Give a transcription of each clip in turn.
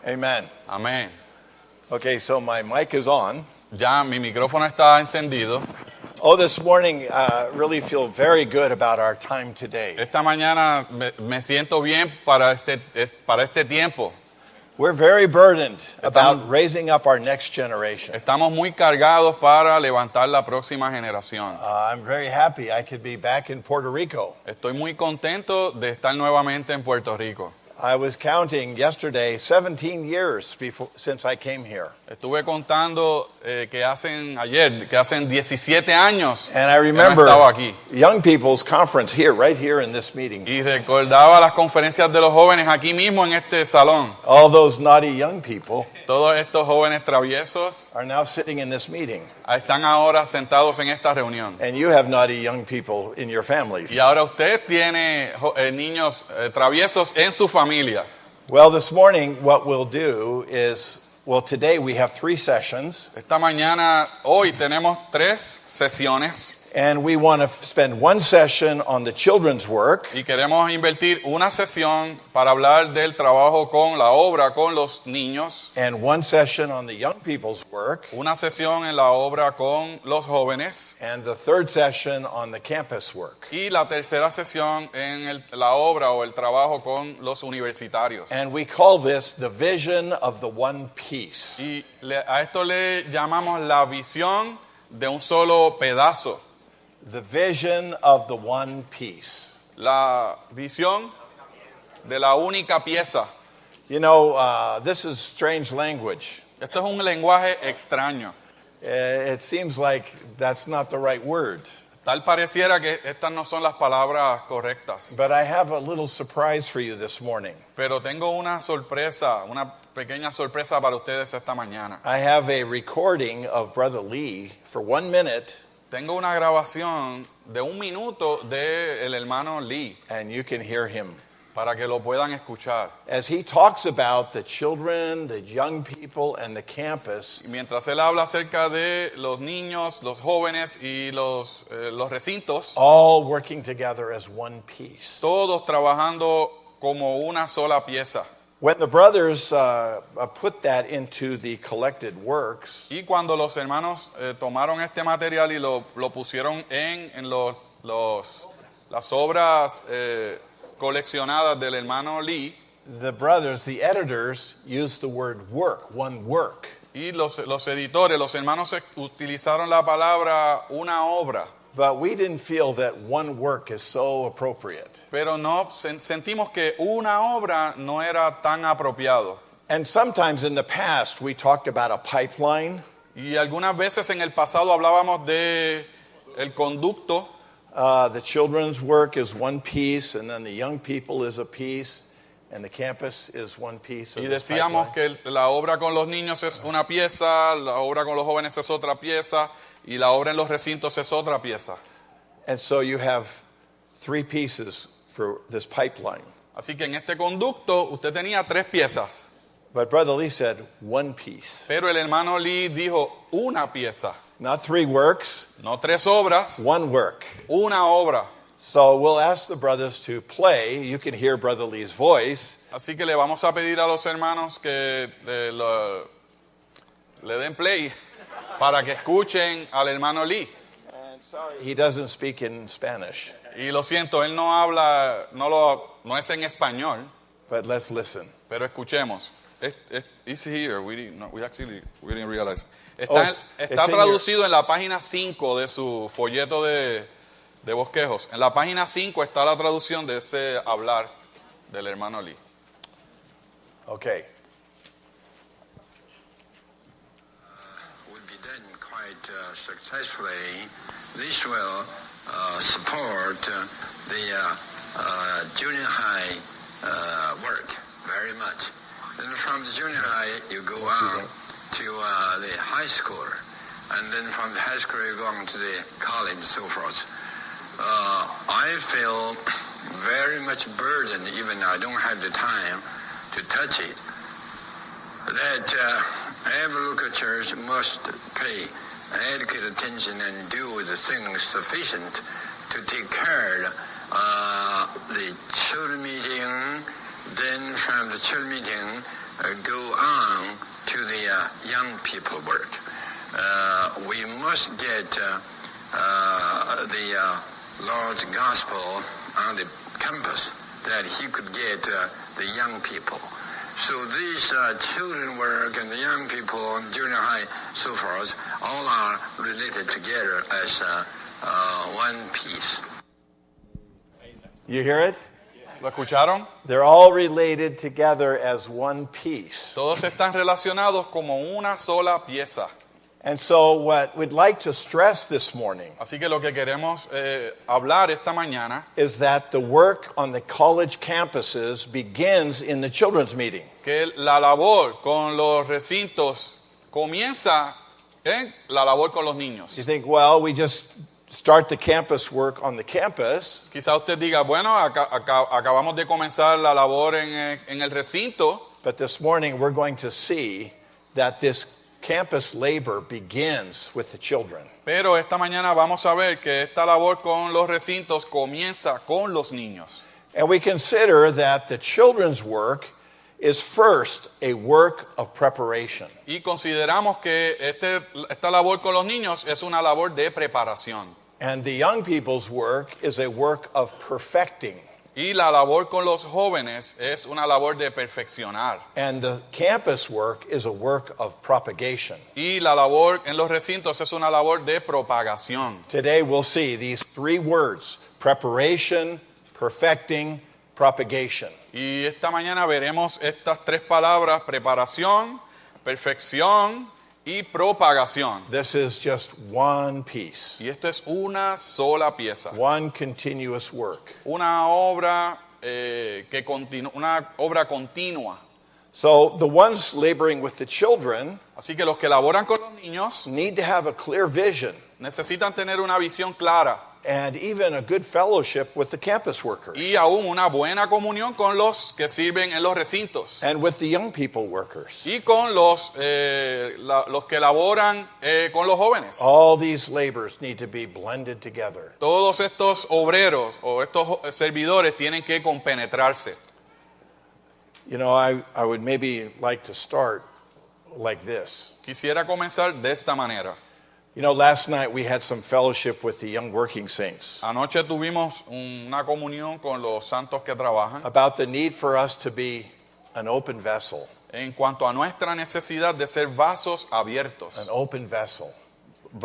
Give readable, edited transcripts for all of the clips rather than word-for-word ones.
Amen. Amén. Okay, so my mic is on. Ya mi micrófono está encendido. Oh, this morning, really feel very good about our time today. Esta mañana me siento bien para este tiempo. We're very burdened about raising up our next generation. Estamos muy cargados para levantar la próxima generación. I'm very happy I could be back in Puerto Rico. Estoy muy contento de estar nuevamente en Puerto Rico. I was counting yesterday 17 years since I came here. Estuve contando que hacen 17 años And I que no remember estaba aquí. young people's conference here, right here in this meeting. Y recordaba las conferencias de los jóvenes aquí mismo en este salón. All those naughty young people Todos estos jóvenes traviesos are now sitting in this meeting. están ahora sentados en esta reunión. And you have naughty young people in your families. Y ahora usted tiene niños traviesos en su familia. Well, this morning what we'll do is, today we have 3 sessions. Hoy tenemos 3 sesiones. And we want to spend 1 session on the children's work. Y queremos invertir una sesión para hablar del trabajo con la obra con los niños. And 1 session on the young people's work. Una sesión en la obra con los jóvenes. And the 3rd session on the campus work. Y la tercera sesión en la obra o el trabajo con los universitarios. And we call this the vision of the one piece. Y a esto le llamamos la visión de un solo pedazo. The vision of the one piece. La visión de la única pieza. You know, this is strange language. Esto es un lenguaje extraño. It seems like that's not the right word. Tal pareciera que estas no son las palabras correctas. But I have a little surprise for you this morning. Pero tengo una pequeña sorpresa para ustedes esta mañana. I have a recording of Brother Lee for 1 minute. Tengo una grabación de 1 minuto del hermano Lee. And you can hear him. Para que lo puedan escuchar. As he talks about the children, the young people, and the campus. Y mientras él habla acerca de los niños, los jóvenes y los recintos. All working together as one piece. Todos trabajando como una sola pieza. When the brothers put that into the collected works. Y cuando los hermanos tomaron este material y lo pusieron en las obras coleccionadas del hermano Lee. The brothers, the editors, used the word work, one work. Y los editores, los hermanos utilizaron la palabra una obra. But we didn't feel that one work is so appropriate. Pero no sentimos que una obra no era tan apropiado. And sometimes in the past we talked about a pipeline. Y algunas veces en el pasado hablábamos de el conducto. The children's work is one piece, and then the young people is a piece, and the campus is one piece. Y decíamos que la obra con los niños es una pieza, la obra con los jóvenes es otra pieza, y la obra en los recintos es otra pieza. And so you have 3 pieces for this pipeline. Así que en este conducto usted tenía 3 piezas. But Brother Lee said 1 piece. Pero el hermano Lee dijo una pieza. Not 3 works. No 3 obras. 1 work. Una obra. So we'll ask the brothers to play. You can hear Brother Lee's voice. Así que le vamos a pedir a los hermanos que le den play para que escuchen al hermano Lee. And sorry, he doesn't speak in Spanish. Y lo siento, él no habla, no es en español. But let's listen. Pero escuchemos. Is here? We didn't realize. Está traducido en la página 5 de su folleto de bosquejos. En la página 5 está la traducción de ese hablar del hermano Lee. Okay. Will be done quite successfully. This will support the junior high work very much. Then from the junior high, you go on to the high school, and then from the high school, you go on to the college and so forth. I feel very much burdened, even I don't have the time to touch it, that every local church must pay adequate attention and do the things sufficient to take care of the children meeting. Then from the children meeting, go young people work. We must get the Lord's gospel on the campus, that he could get the young people. So these children work and the young people, junior high, so forth, all are related together as one piece. You hear it? ¿Lo escucharon? They're all related together as one piece. Todos están relacionados como una sola pieza. And so what we'd like to stress this morning Así que lo que queremos hablar esta mañana is that the work on the college campuses begins in the children's meeting. que la labor con los recintos comienza en la labor con los niños. You think, well, we just start the campus work on the campus, Quizá usted diga, bueno, acabamos de comenzar la labor en el recinto, but this morning we're going to see that this campus labor begins with the children. pero esta mañana vamos a ver que esta labor con los recintos comienza con los niños. And we consider that the children's work is first a work of preparation. Y consideramos que esta labor con los niños es una labor de preparación. And the young people's work is a work of perfecting. Y la labor con los jóvenes es una labor de perfeccionar. And the campus work is a work of propagation. Y la labor en los recintos es una labor de propagación. Today we'll see these three words: preparation, perfecting, propagation. Y esta mañana veremos estas tres palabras: preparación, perfección y propagación. This is just one piece, Y esto es una sola pieza. one continuous work. Una obra una obra continua. So the ones laboring with the children Así que los que laboran con los niños need to have a clear vision necesitan tener una visión clara and even a good fellowship with the campus workers y aún una buena comunión con los que sirven en los recintos and with the young people workers. y con los que laboran con los jóvenes. All these labors need to be blended together. Todos estos obreros o estos servidores tienen que compenetrarse. You know, I would maybe like to start like this. Quisiera comenzar de esta manera. You know, last night we had some fellowship with the young working saints Anoche tuvimos una comunión con los santos que trabajan about the need for us to be an open vessel, en cuanto a nuestra necesidad de ser vasos an abiertos. open vessel. Un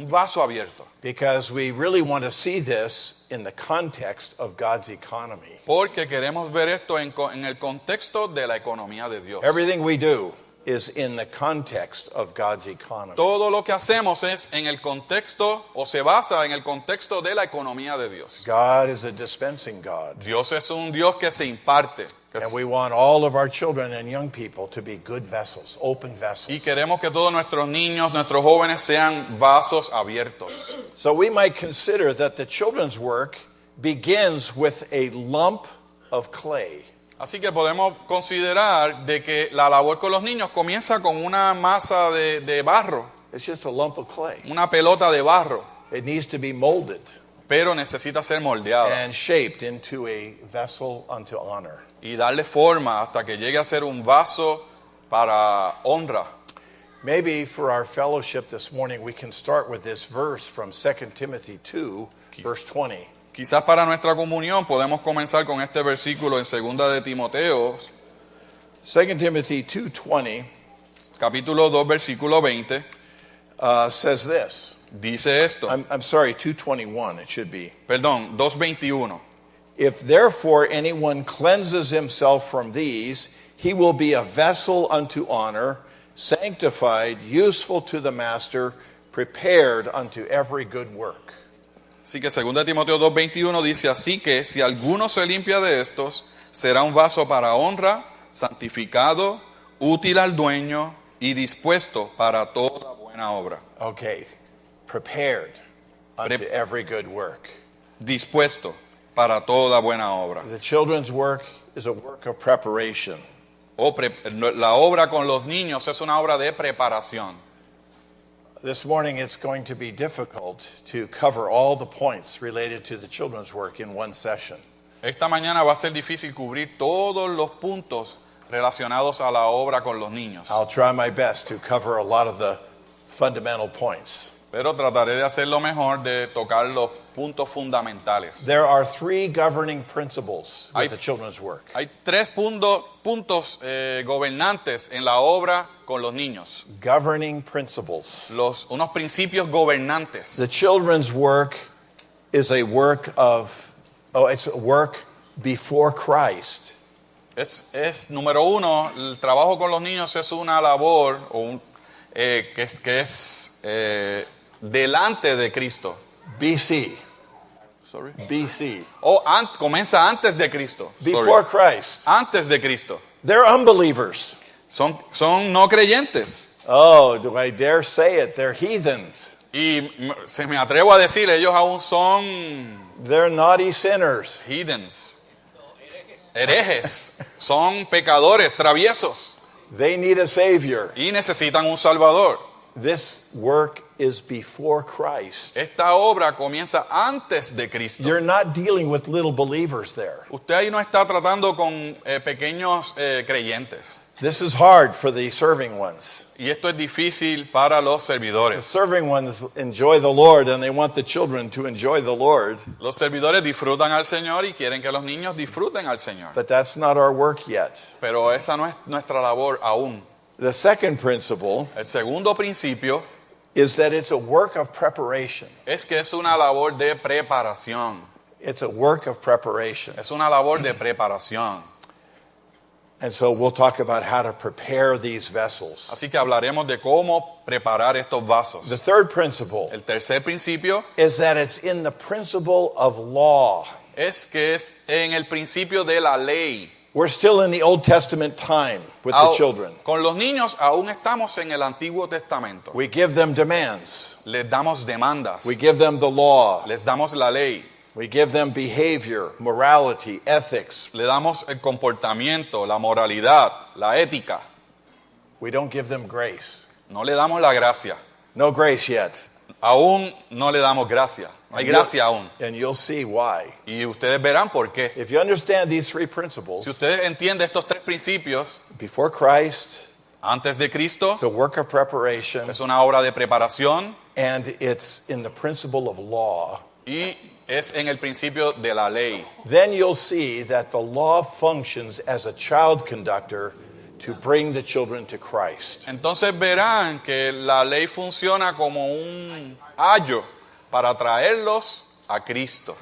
vaso abierto. Because we really want to see this in the context of God's economy. Porque queremos ver esto en el contexto de la economía de Dios. Everything we do is in the context of God's economy. Todo lo que hacemos es en el contexto o se basa en el contexto de la economía de Dios. God is a dispensing God. Dios es un Dios que se imparte. And we want all of our children and young people to be good vessels, open vessels. Y queremos que todos nuestros niños, nuestros jóvenes sean vasos abiertos. So we might consider that the children's work begins with a lump of clay. Así que podemos considerar de que la labor con los niños comienza con una masa de barro, It's just a lump of clay. una pelota de barro, It needs to be molded pero necesita ser moldeada and shaped into a vessel unto honor. y darle forma hasta que llegue a ser un vaso para honra. Maybe for our fellowship this morning we can start with this verse from 2 Timothy 2, verse 20. Quizás para nuestra comunión podemos comenzar con este versículo en 2 de Timoteo, 2 Timothy 2:20 capítulo 2, versículo 20, says this. dice esto. I'm sorry, 2:21 it should be. Perdón, 2:21. If therefore anyone cleanses himself from these, he will be a vessel unto honor, sanctified, useful to the master, prepared unto every good work. Así que 2 Timoteo 2:21 dice, así que si alguno se limpia de estos, será un vaso para honra, santificado, útil al dueño y dispuesto para toda buena obra. Okay, prepared unto every good work. Dispuesto para toda buena obra. The children's work is a work of preparation. La obra con los niños es una obra de preparación. This morning it's going to be difficult to cover all the points related to the children's work in one session. Esta mañana va a ser difícil cubrir todos los puntos relacionados a la obra con los niños. I'll try my best to cover a lot of the fundamental points. Pero trataré de hacer lo mejor de tocar los puntos fundamentales. There are 3 governing principles with Hay- the children's work. Hay 3 puntos gobernantes en la obra con los niños. Governing principles. Unos principios gobernantes. The children's work is a work it's a work before Christ. Es número 1, el trabajo con los niños es una labor que es delante de Cristo. BC. Sorry. BC. Comienza antes de Cristo. Before Sorry. Christ. Antes de Cristo. They're unbelievers. Son no creyentes. Oh, do I dare say it? They're heathens. Y se me atrevo a decir, ellos aún son They're naughty sinners. heathens, herejes, son pecadores, traviesos They need a Savior. y necesitan un Salvador. This work is before Christ. Esta obra comienza antes de Cristo. You're not dealing with little believers there. Usted ahí no está tratando con pequeños creyentes. This is hard for the serving ones. Y esto es difícil para los The servidores. serving ones enjoy the Lord and they want the children to enjoy the Lord, Los servidores disfrutan al Señor y quieren que los niños disfruten al Señor. but that's not our work yet. Pero esa no es nuestra labor aún. The second principle El segundo principio is that it's a work of preparation. es que es una labor de preparación. It's a work of preparation. Es una labor de preparación. And so we'll talk about how to prepare these vessels. Así que hablaremos de cómo preparar estos vasos. The third principle El tercer principio is that it's in the principle of law. es que es en el principio de la ley. We're still in the Old Testament time with the children. Con los niños aún estamos en el Antiguo Testamento. We give them demands. Les damos demandas. We give them the law. Les damos la ley. We give them behavior, morality, ethics. Le damos el comportamiento, la moralidad, la ética. We don't give them grace. No le damos la gracia. No grace yet. Aún no le damos gracia. No hay gracia aún. And you'll see why. Y ustedes verán por qué. If you understand these 3 principles, Si ustedes entienden estos 3 principios, before Christ, antes de Cristo, it's a work of preparation, es una obra de preparación and it's in the principle of law. y es en el principio de la ley. Then you'll see that the law functions as a child conductor to bring the children to Christ. Entonces verán que la ley funciona como un ayo para traerlos a Cristo.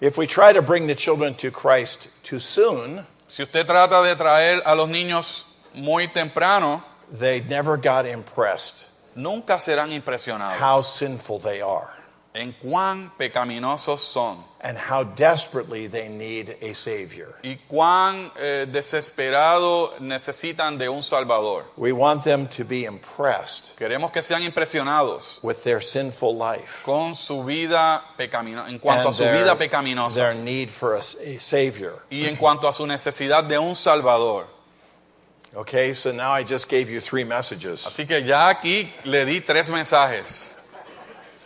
If we try to bring the children to Christ too soon, Si usted trata de traer a los niños muy temprano, they never got impressed nunca serán impresionados how sinful they are en cuán pecaminosos son and how desperately they need a Savior. y cuán desesperado necesitan de un Salvador. We want them to be impressed Queremos que sean impresionados with their sinful life con su vida pecaminosa, en cuanto a su vida pecaminosa their need for a Savior. y en cuanto a su necesidad de un Salvador. Okay, so now I just gave you 3 messages. Así que ya aquí le di 3 mensajes,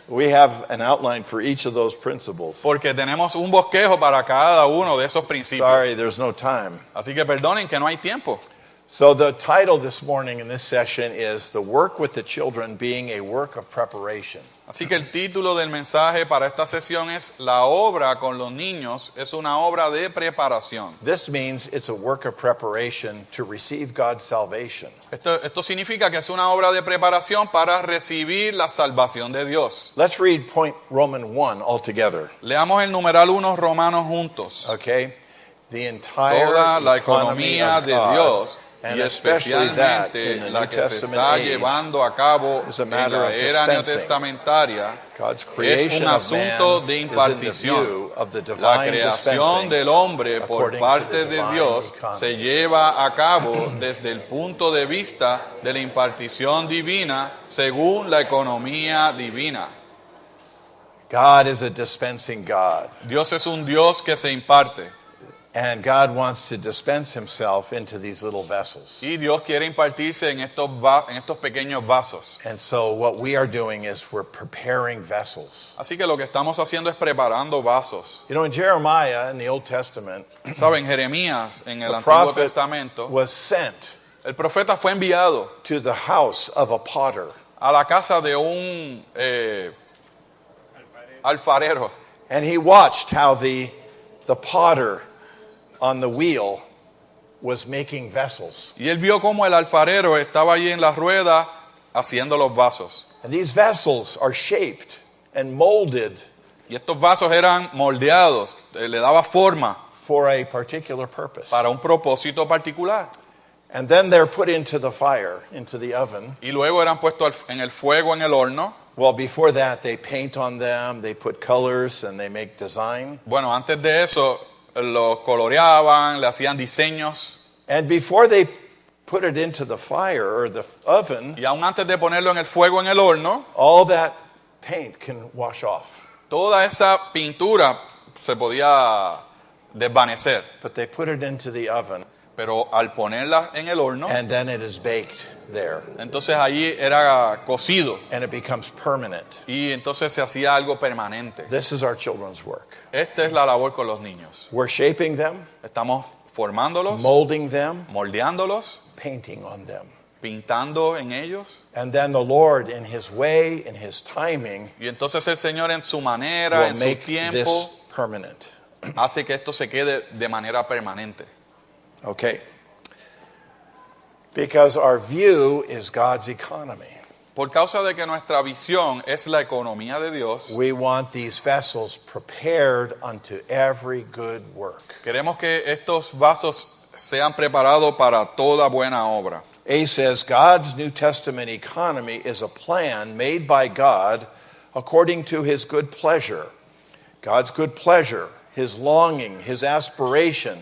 We have an outline for each of those principles. porque tenemos un bosquejo para cada uno de esos principios. Sorry, there's no time. Así que perdonen que no hay tiempo. So the title this morning in this session is The Work with the Children Being a Work of Preparation. Así que el título del mensaje para esta sesión es La obra con los niños es una obra de preparación. This means it's a work of preparation to receive God's salvation. Esto significa que es una obra de preparación para recibir la salvación de Dios. Let's read point Roman 1 all together. Leamos el numeral 1 Romanos juntos. Okay? The entire Toda la economy economía of de God, Dios and y especially that in especialmente the la New que se Testament está age, llevando a cabo is a en matter la of era dispensing. neotestamentaria God's es creation un of asunto man de is in the impartición. view of the La divine creación dispensing del hombre por according to parte the de divine Dios economy. se lleva a cabo desde el punto de vista de la impartición divina según la economía divina. God is a dispensing God. Dios es un Dios que se imparte. And God wants to dispense himself into these little vessels. Y Dios quiere impartirse en estos pequeños vasos. And so what we are doing is we're preparing vessels. Así que lo que estamos haciendo es preparando vasos. You know, in Jeremiah in the Old Testament, Saben, Jeremías en el the Antiguo prophet Testamento, was sent el profeta fue enviado to the house of a potter. a la casa de un alfarero. And he watched how the potter on the wheel was making vessels. Y él vio cómo el alfarero estaba allí en la rueda haciendo los vasos. And these vessels are shaped and molded Y estos vasos eran moldeados, le daba forma for a particular purpose. para un propósito particular. And then they're put into the fire, into the oven. Y luego eran puestos en el fuego, en el horno. Well, before that, they paint on them, they put colors, and they make design. Bueno, antes de eso, los coloreaban, le hacían diseños. And before they put it into the fire or the oven, Y aún antes de ponerlo en el fuego, en el horno, all that paint can wash off. toda esa pintura se podía desvanecer. But they put it into the oven, Pero al ponerla en el horno, and then it is baked there. entonces allí era cocido. And it becomes permanent. Y entonces se hacía algo permanente. This is our children's work. Esta es la labor con los niños. We're shaping them, Estamos formándolos, molding them, moldeándolos, painting on them. pintando en ellos. And then the Lord, in His way, in His timing, Y entonces el Señor en su manera, will en su make tiempo, this permanent. hace que esto se quede de manera permanente. Okay? Because our view is God's economy. Por causa de que nuestra visión es la economía de Dios, We want these vessels prepared unto every good work. queremos que estos vasos sean preparados para toda buena obra. A says God's New Testament economy is a plan made by God according to His good pleasure. God's good pleasure, His longing, His aspiration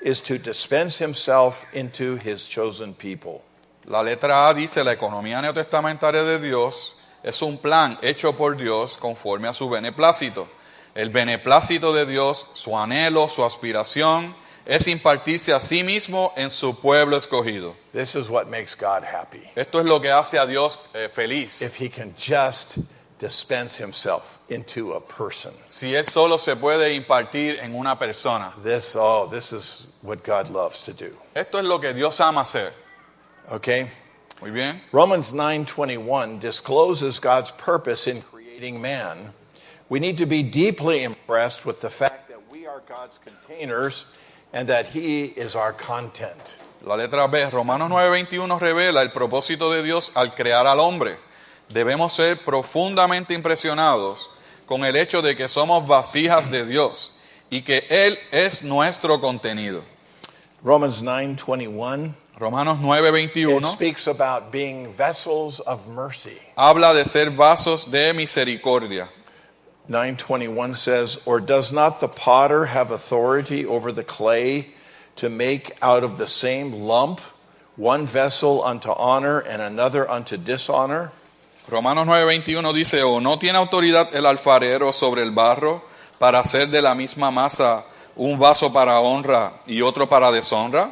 is to dispense Himself into His chosen people. La letra A dice, la economía neotestamentaria de Dios es un plan hecho por Dios conforme a su beneplácito. El beneplácito de Dios, su anhelo, su aspiración, es impartirse a sí mismo en su pueblo escogido. This is what makes God happy. Esto es lo que hace a Dios feliz. If He can just dispense Himself into a person. Si Él solo se puede impartir en una persona. This is what God loves to do. Esto es lo que Dios ama hacer. Okay? Muy bien. Romans 9:21 discloses God's purpose in creating man. We need to be deeply impressed with the fact that we are God's containers and that He is our content. La letra B, Romanos 9:21 revela el propósito de Dios al crear al hombre. Debemos ser profundamente impresionados con el hecho de que somos vasijas de Dios y que Él es nuestro contenido. Romans 9:21 Romanos it 9:21 speaks about being vessels of mercy. habla de ser vasos de misericordia. 9:21 says, "Or does not the potter have authority over the clay to make out of the same lump one vessel unto honor and another unto dishonor?" Romanos 9:21 dice, ¿o no tiene autoridad el alfarero sobre el barro para hacer de la misma masa un vaso para honra y otro para deshonra?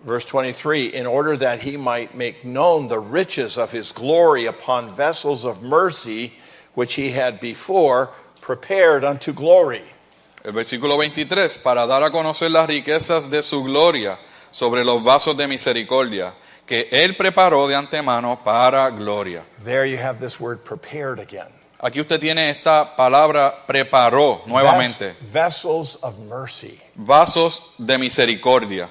Verse 23, "In order that he might make known the riches of his glory upon vessels of mercy, which he had before prepared unto glory." El versículo 23, para dar a conocer las riquezas de su gloria sobre los vasos de misericordia, que Él preparó de antemano para gloria. There you have this word prepared again. Aquí usted tiene esta palabra preparó nuevamente. Vessels of mercy. Vasos de misericordia.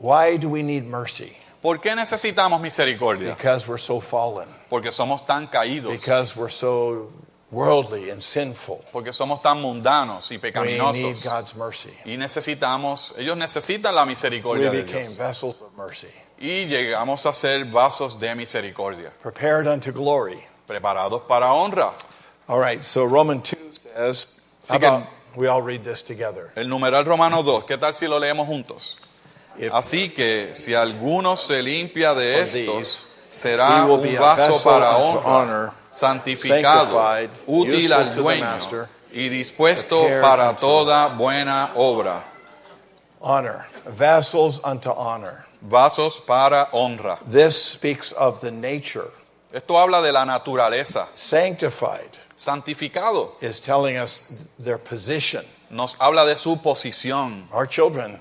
Why do we need mercy? ¿Por qué necesitamos misericordia? Because we're so fallen. Porque somos tan caídos. Because we're so worldly and sinful. Porque somos tan mundanos y We need pecaminosos. God's mercy. Y ellos necesitan la misericordia We de became Dios. vessels of mercy. Y llegamos a ser vasos de misericordia. Prepared unto glory. Preparados para honra. All right, so Romans 2 says, Así how que- about we all read this together? El numeral Romano 2, ¿qué tal si lo leemos juntos? If Así que si alguno se limpia de From estos, these, será he will be un a vaso vessel para unto honra, honor, santificado, sanctified, útil useful al to the dueño master, y dispuesto prepared para unto toda buena obra. Honor. Vessels unto honor. Vasos para honra. This speaks of the nature. Esto habla de la naturaleza. Sanctified Santificado. is telling us their position. Nos habla de su posición. Our children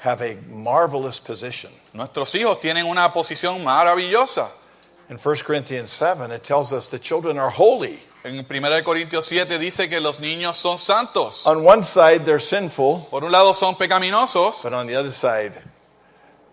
have a marvelous position. Nuestros hijos tienen una posición maravillosa. In 1 Corinthians 7, it tells us the children are holy. En 1 Corintios 7 dice que los niños son santos. On one side, they're sinful, Por un lado son pecaminosos, but on the other side,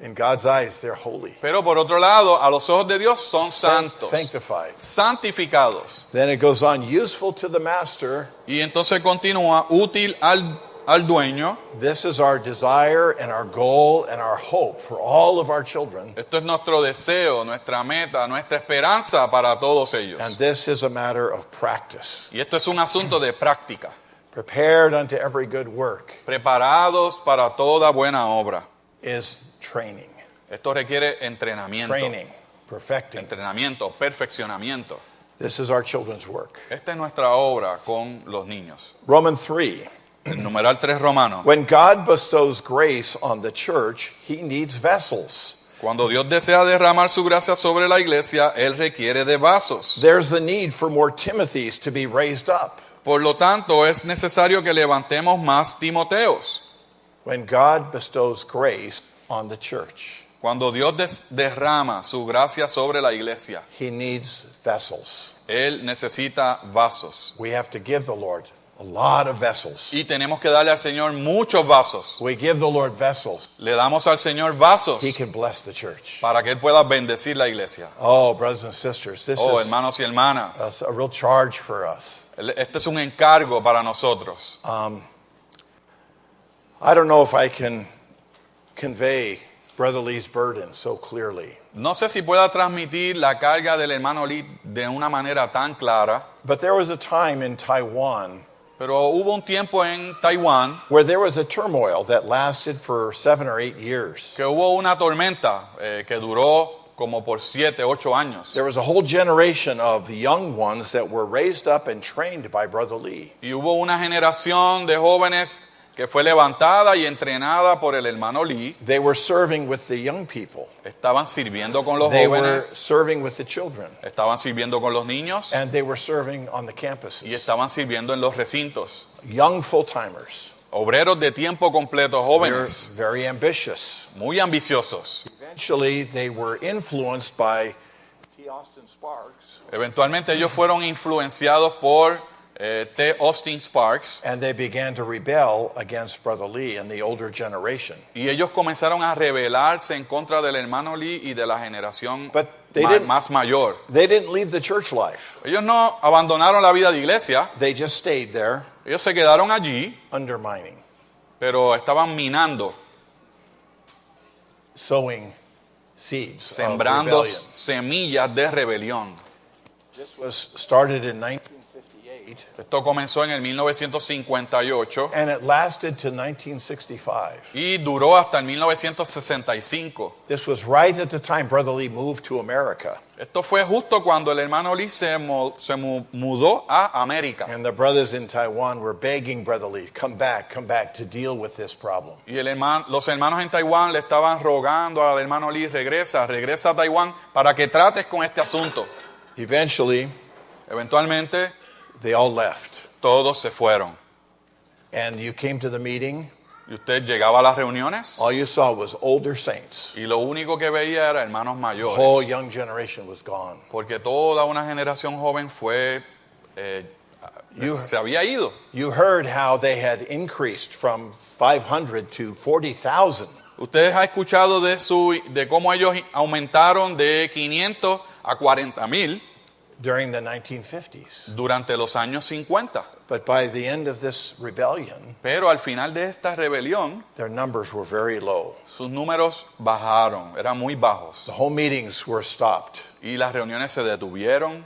in God's eyes, they're holy. pero por otro lado, a los ojos de Dios son santos, Sanctified. santificados. Then it goes on, useful to the master. Y entonces continúa, útil al dueño. This is our desire and our goal and our hope for all of our children. Esto es nuestro deseo, nuestra meta, nuestra esperanza para todos ellos. And this is a matter of practice. Y esto es un asunto de práctica. Prepared unto every good work Preparados para toda buena obra. is training. Esto requiere entrenamiento. Training, perfecting. Entrenamiento, perfeccionamiento. This is our children's work. Esta es nuestra obra con los niños. Romans 3. El numeral 3 romano. When God bestows grace on the church, he needs vessels. Cuando Dios desea derramar su gracia sobre la iglesia, Él requiere de vasos. There's the need for more Timothys to be raised up. Por lo tanto, es necesario que levantemos más Timoteos. When God bestows grace on the church, Cuando Dios derrama su gracia sobre la iglesia, he needs vessels. Él necesita vasos. We have to give the Lord a lot of vessels. Y tenemos que darle al Señor muchos vasos. We give the Lord vessels. Le damos al Señor vasos He can bless the church. para que Él pueda bendecir la iglesia. Oh, brothers and sisters, this Oh, is hermanos y hermanas, a real charge for us. este es un encargo para nosotros. I don't know if I can convey Brother Lee's burden so clearly, No sé si pueda transmitir la carga del hermano Lee de una manera tan clara, but there was a time in Taiwan pero hubo un tiempo en Taiwán where there was a turmoil that lasted for 7 or 8 years. que hubo una tormenta que duró como por 7, 8 años. There was a whole generation of young ones that were raised up and trained by Brother Lee. Y hubo una generación de jóvenes que fue levantada y entrenada por el hermano Lee. They were serving with the young people. Estaban sirviendo con los They were jóvenes, serving with the children. estaban sirviendo con los niños And they were serving on the y campuses. estaban sirviendo en los recintos. Young full-timers. Obreros de tiempo completo, They're jóvenes, very ambitious. muy ambiciosos. Eventually, they were influenced by T. Austin Sparks, Eventualmente ellos fueron influenciados por T. Austin Sparks and they began to rebel against Brother Lee and the older generation. y ellos comenzaron a rebelarse en contra del hermano Lee y de la generación But they didn't- más mayor. They didn't leave the church life. Ellos no abandonaron la vida de iglesia, They just stayed there, ellos se quedaron allí, undermining, pero estaban minando, sowing seeds of sembrando rebellion. semillas de rebelión. This was started in 1958, Esto comenzó en el 1958 and it lasted to 1965. y duró hasta el 1965. This was right at the time Brother Lee moved to America. Esto fue justo cuando el hermano Lee se mudó a América. And the brothers in Taiwan were begging Brother Lee, come back to deal with this problem. Y los hermanos en Taiwán le estaban rogando al hermano Lee, regresa a Taiwán para que trates con este asunto. Eventually, Eventualmente, they all left. todos se fueron. And you came to the meeting, Y usted llegaba a las reuniones all you saw was older saints. y lo único que veía era hermanos The whole mayores. young generation was gone. Porque toda una generación joven se había ido. You heard how they had increased from 500 to 40,000. Ustedes han escuchado de cómo ellos aumentaron de 500 a 40,000 during the 1950s. durante los años 50. But by the end of this rebellion, Pero al final de esta rebelión, their numbers were very low. sus números bajaron, eran muy bajos. The home meetings were stopped. Y las reuniones se detuvieron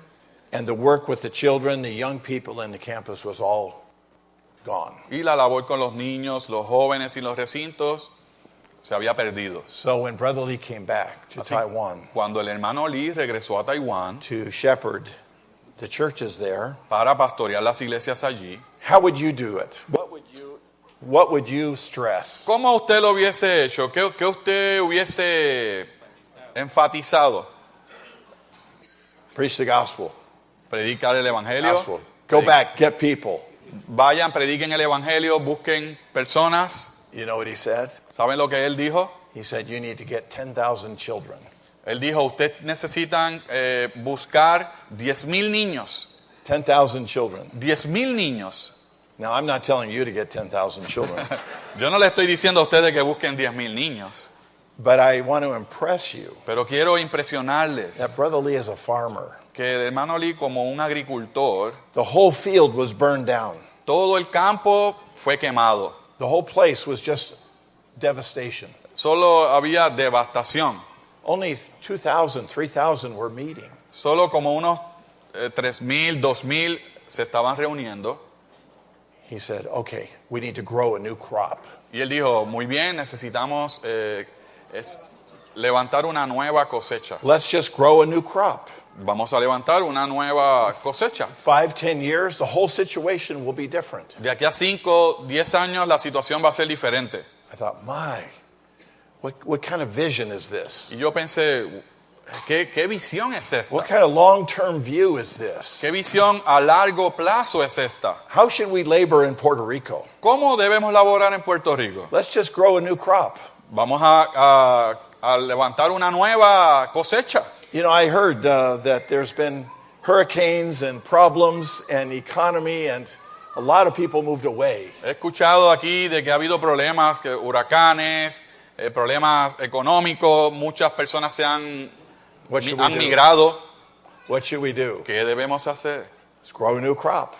And the work with the children, the young people in the campus was all gone. y la labor con los niños, los jóvenes y los recintos se había perdido. So when Brother Lee came back to Así, Taiwan cuando el hermano Lee regresó a Taiwán to shepherd the churches there, para pastorear las iglesias allí, how would you do it? what would you stress? ¿Cómo usted lo hubiese hecho? ¿Qué usted hubiese enfatizado? Preach the gospel. Predicar el evangelio. Gospel. Go back, get people. Vayan, prediquen el evangelio, busquen personas. You know what he said? ¿Saben lo que él dijo? He said, you need to get 10,000 children. Él dijo, ustedes necesitan buscar 10,000 niños. 10,000 children. 10,000 niños. Now, I'm not telling you to get 10,000 children. Yo no le estoy diciendo a ustedes que busquen 10,000 niños. But I want to impress you. Pero quiero impresionarles That Brother Lee is a farmer. que el hermano Lee, como un agricultor, The whole field was burned down. todo el campo fue quemado. The whole place was just devastation. Solo había devastación. Only 2,000, 3,000 were meeting. Solo como unos 3,000, 2,000 se estaban reuniendo. He said, okay, we need to grow a new crop. Y él dijo, muy bien, necesitamos levantar una nueva cosecha. Let's just grow a new crop. Vamos a levantar una nueva cosecha. 5, 10 years, the whole situation will be different. De aquí a 5, 10 años la situación va a ser diferente. I thought, what kind of vision is this? Y yo pensé, ¿qué visión es esta? What kind of long-term view is this? ¿Qué visión a largo plazo es esta? How should we labor in Puerto Rico? ¿Cómo debemos laborar en Puerto Rico? Let's just grow a new crop. Vamos a levantar una nueva cosecha. You know, I heard that there's been hurricanes and problems and economy, and a lot of people moved away. He escuchado aquí de que ha habido problemas, que huracanes, problemas económicos, muchas personas han migrado. What should we do? ¿Qué debemos hacer? Let's grow a new crop.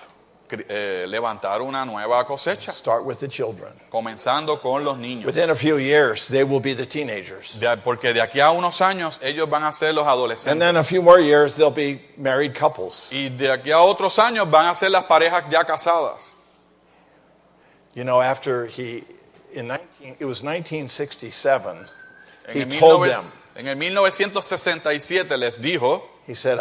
Levantar una nueva cosecha, Start with the children. comenzando con los niños. Within a few years, they will be the teenagers. Porque de aquí a unos años ellos van a ser los And then a adolescentes. few more years, they'll be married couples. Y de aquí a otros años van a ser las parejas ya casadas. You know, after it was 1967, he En el, told them, en el 1967 les dijo, he said,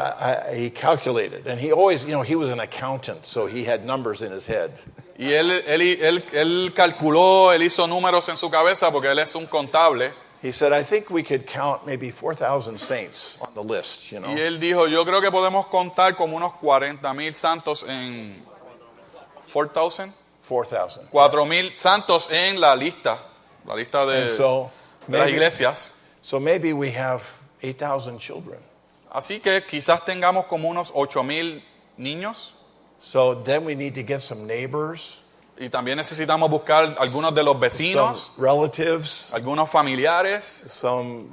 he calculated, and he always, he was an accountant, so he had numbers in his head. y él calculó, él hizo números en su cabeza porque él es un contable. He said, I think we could count maybe 4,000 saints on the list, Y él dijo, yo creo que podemos contar como unos 40,000 santos en 4,000. 4,000. 4,000 santos en la lista de And so las iglesias. So maybe we have 8,000 children. Así que quizás tengamos como unos 8,000 niños. So then we need to get some neighbors, Y también necesitamos buscar algunos de los vecinos, some relatives, algunos familiares, some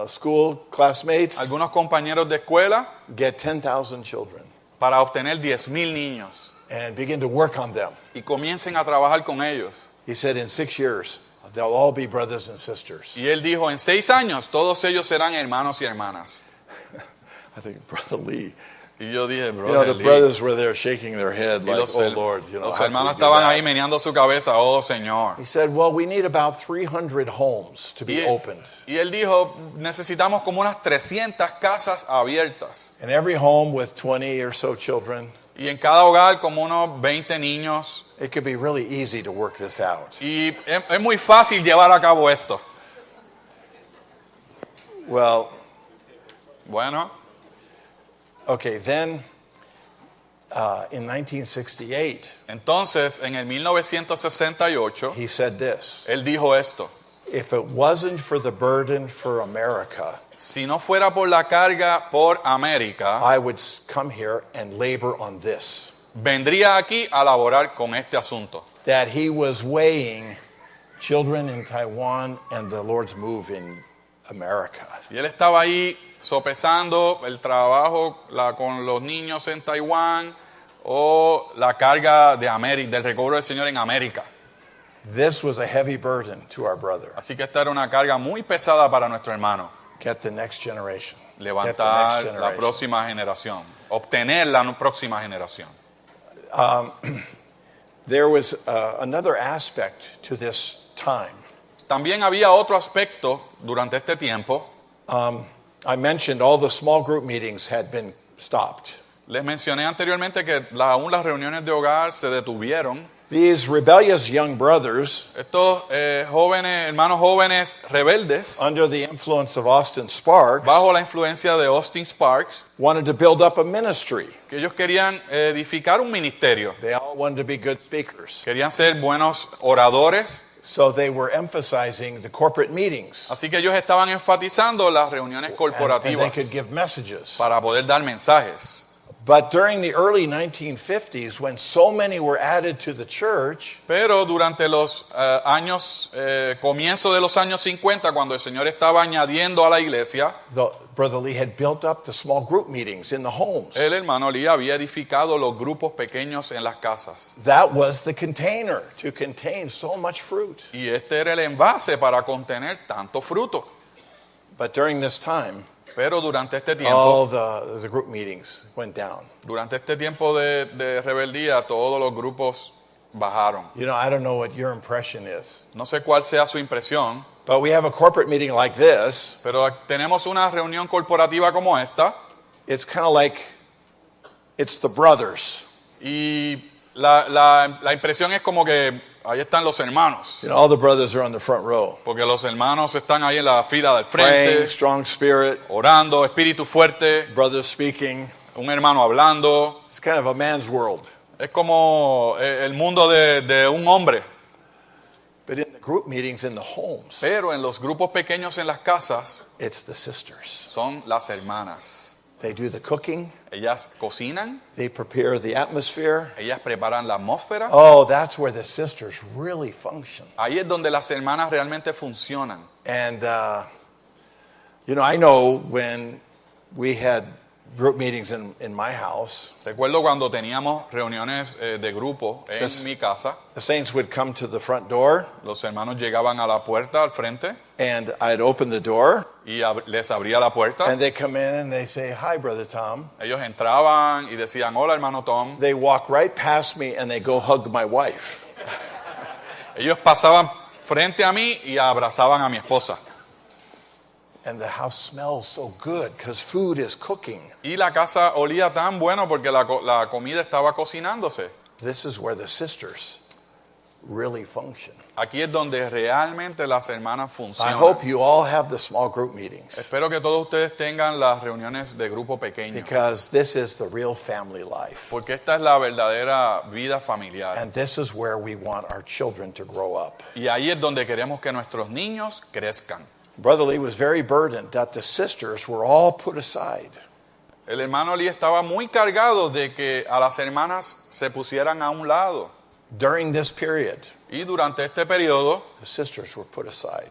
school classmates. algunos compañeros de escuela Get 10,000 children para obtener 10,000 niños. and begin to work on them. Y comiencen a trabajar con ellos. He said in 6 years, they'll all be brothers and sisters. Y él dijo, en 6 años todos ellos serán hermanos y hermanas. I think Brother Lee, Y yo dije, the Lee. brothers were there shaking their head Y like, los, oh Lord, los how hermanos could we do estaban that? ahí meneando su cabeza, oh Señor. He said, well, we need about 300 homes to be opened. Y él dijo, necesitamos como unas 300 casas abiertas. And every home with 20 or so children. Y en cada hogar como unos 20 niños. It could be really easy to work this out. Y es muy fácil llevar a cabo esto. Well, Bueno, okay, then in 1968, entonces en el 1968, he said this, él dijo esto. if it wasn't for the burden for America, Si no fuera por la carga por América, I would come here and labor on this. vendría aquí a laborar con este asunto. That he was weighing children in Taiwan and the Lord's move in America. Y él estaba ahí sopesando el trabajo con los niños en Taiwán o la carga de América, del recobro del Señor en América. This was a heavy burden to our brother. Así que esta era una carga muy pesada para nuestro hermano. Get the next generation. Get the Levantar next la generation. próxima generación. Obtener la próxima generación. There was another aspect to this time. También había otro aspecto durante este tiempo. I mentioned all the small group meetings had been stopped. Les mencioné anteriormente que aún las reuniones de hogar se detuvieron. These rebellious young brothers, Estos hermanos jóvenes rebeldes, under the influence of Austin Sparks, bajo la influencia de Austin Sparks, wanted to build up a ministry. que ellos querían edificar un ministerio. They all wanted to be good speakers. Querían ser buenos oradores. So they were emphasizing the corporate meetings. Así que ellos estaban enfatizando las reuniones And they corporativas could give messages. para poder dar mensajes. But during the early 1950s, when so many were added to the church, Pero durante los comienzo de los años 50, cuando el Señor estaba añadiendo a la iglesia, Brother Lee had built up the small group meetings in the homes. el hermano Lee había edificado los grupos pequeños en las casas. That was the container to contain so much fruit. Y este era el envase para contener tanto fruto. But during this time, Pero durante este tiempo, all the group meetings went down. durante este tiempo de rebeldía, todos los grupos bajaron. You know, I don't know what your impression is, No sé cuál sea su impresión, but we have a corporate meeting like this. pero tenemos una reunión corporativa como esta It's kind of like it's the brothers. y la impresión es como que ahí están los hermanos, You know, all the brothers are on the front row, porque los hermanos están ahí en la fila del praying, frente, strong spirit, orando, espíritu fuerte, brothers speaking. un hermano hablando. It's kind of a man's world. Es como el mundo de un hombre. But in the group meetings in the homes, Pero en los grupos pequeños en las casas it's the sisters. son las hermanas. They do the cooking, Ellas cocinan, they prepare the atmosphere. ellas preparan la atmósfera. Oh, that's where the sisters really function. Ahí es donde las hermanas realmente funcionan. And, you know, I know when we had group meetings in my house, Recuerdo cuando teníamos reuniones de grupo en Yes. mi casa, the saints would come to the front door, los hermanos llegaban a la puerta al frente and I'd open the door, y les abría la puerta. and they come in and they say, "Hi, Brother Tom." Ellos entraban y decían, hola hermano Tom. They walk right past me and they go hug my wife. Ellos pasaban frente a mí y abrazaban a mi esposa. And the house smells so good because food is cooking. Y la casa olía tan bueno porque la comida estaba cocinándose. This is where the sisters really function. Aquí es donde realmente las hermanas I funcionan. hope you all have the small group meetings Espero que todos ustedes tengan las reuniones de grupo pequeño, because this is the real family life. porque esta es la verdadera vida familiar. And this is where we want our children to grow up. Y ahí es donde queremos que nuestros niños crezcan. Brother Lee was very burdened that the sisters were all put aside. El hermano Lee estaba muy cargado de que a las hermanas se pusieran a un lado. During this period, Y durante este periodo, the sisters were put aside.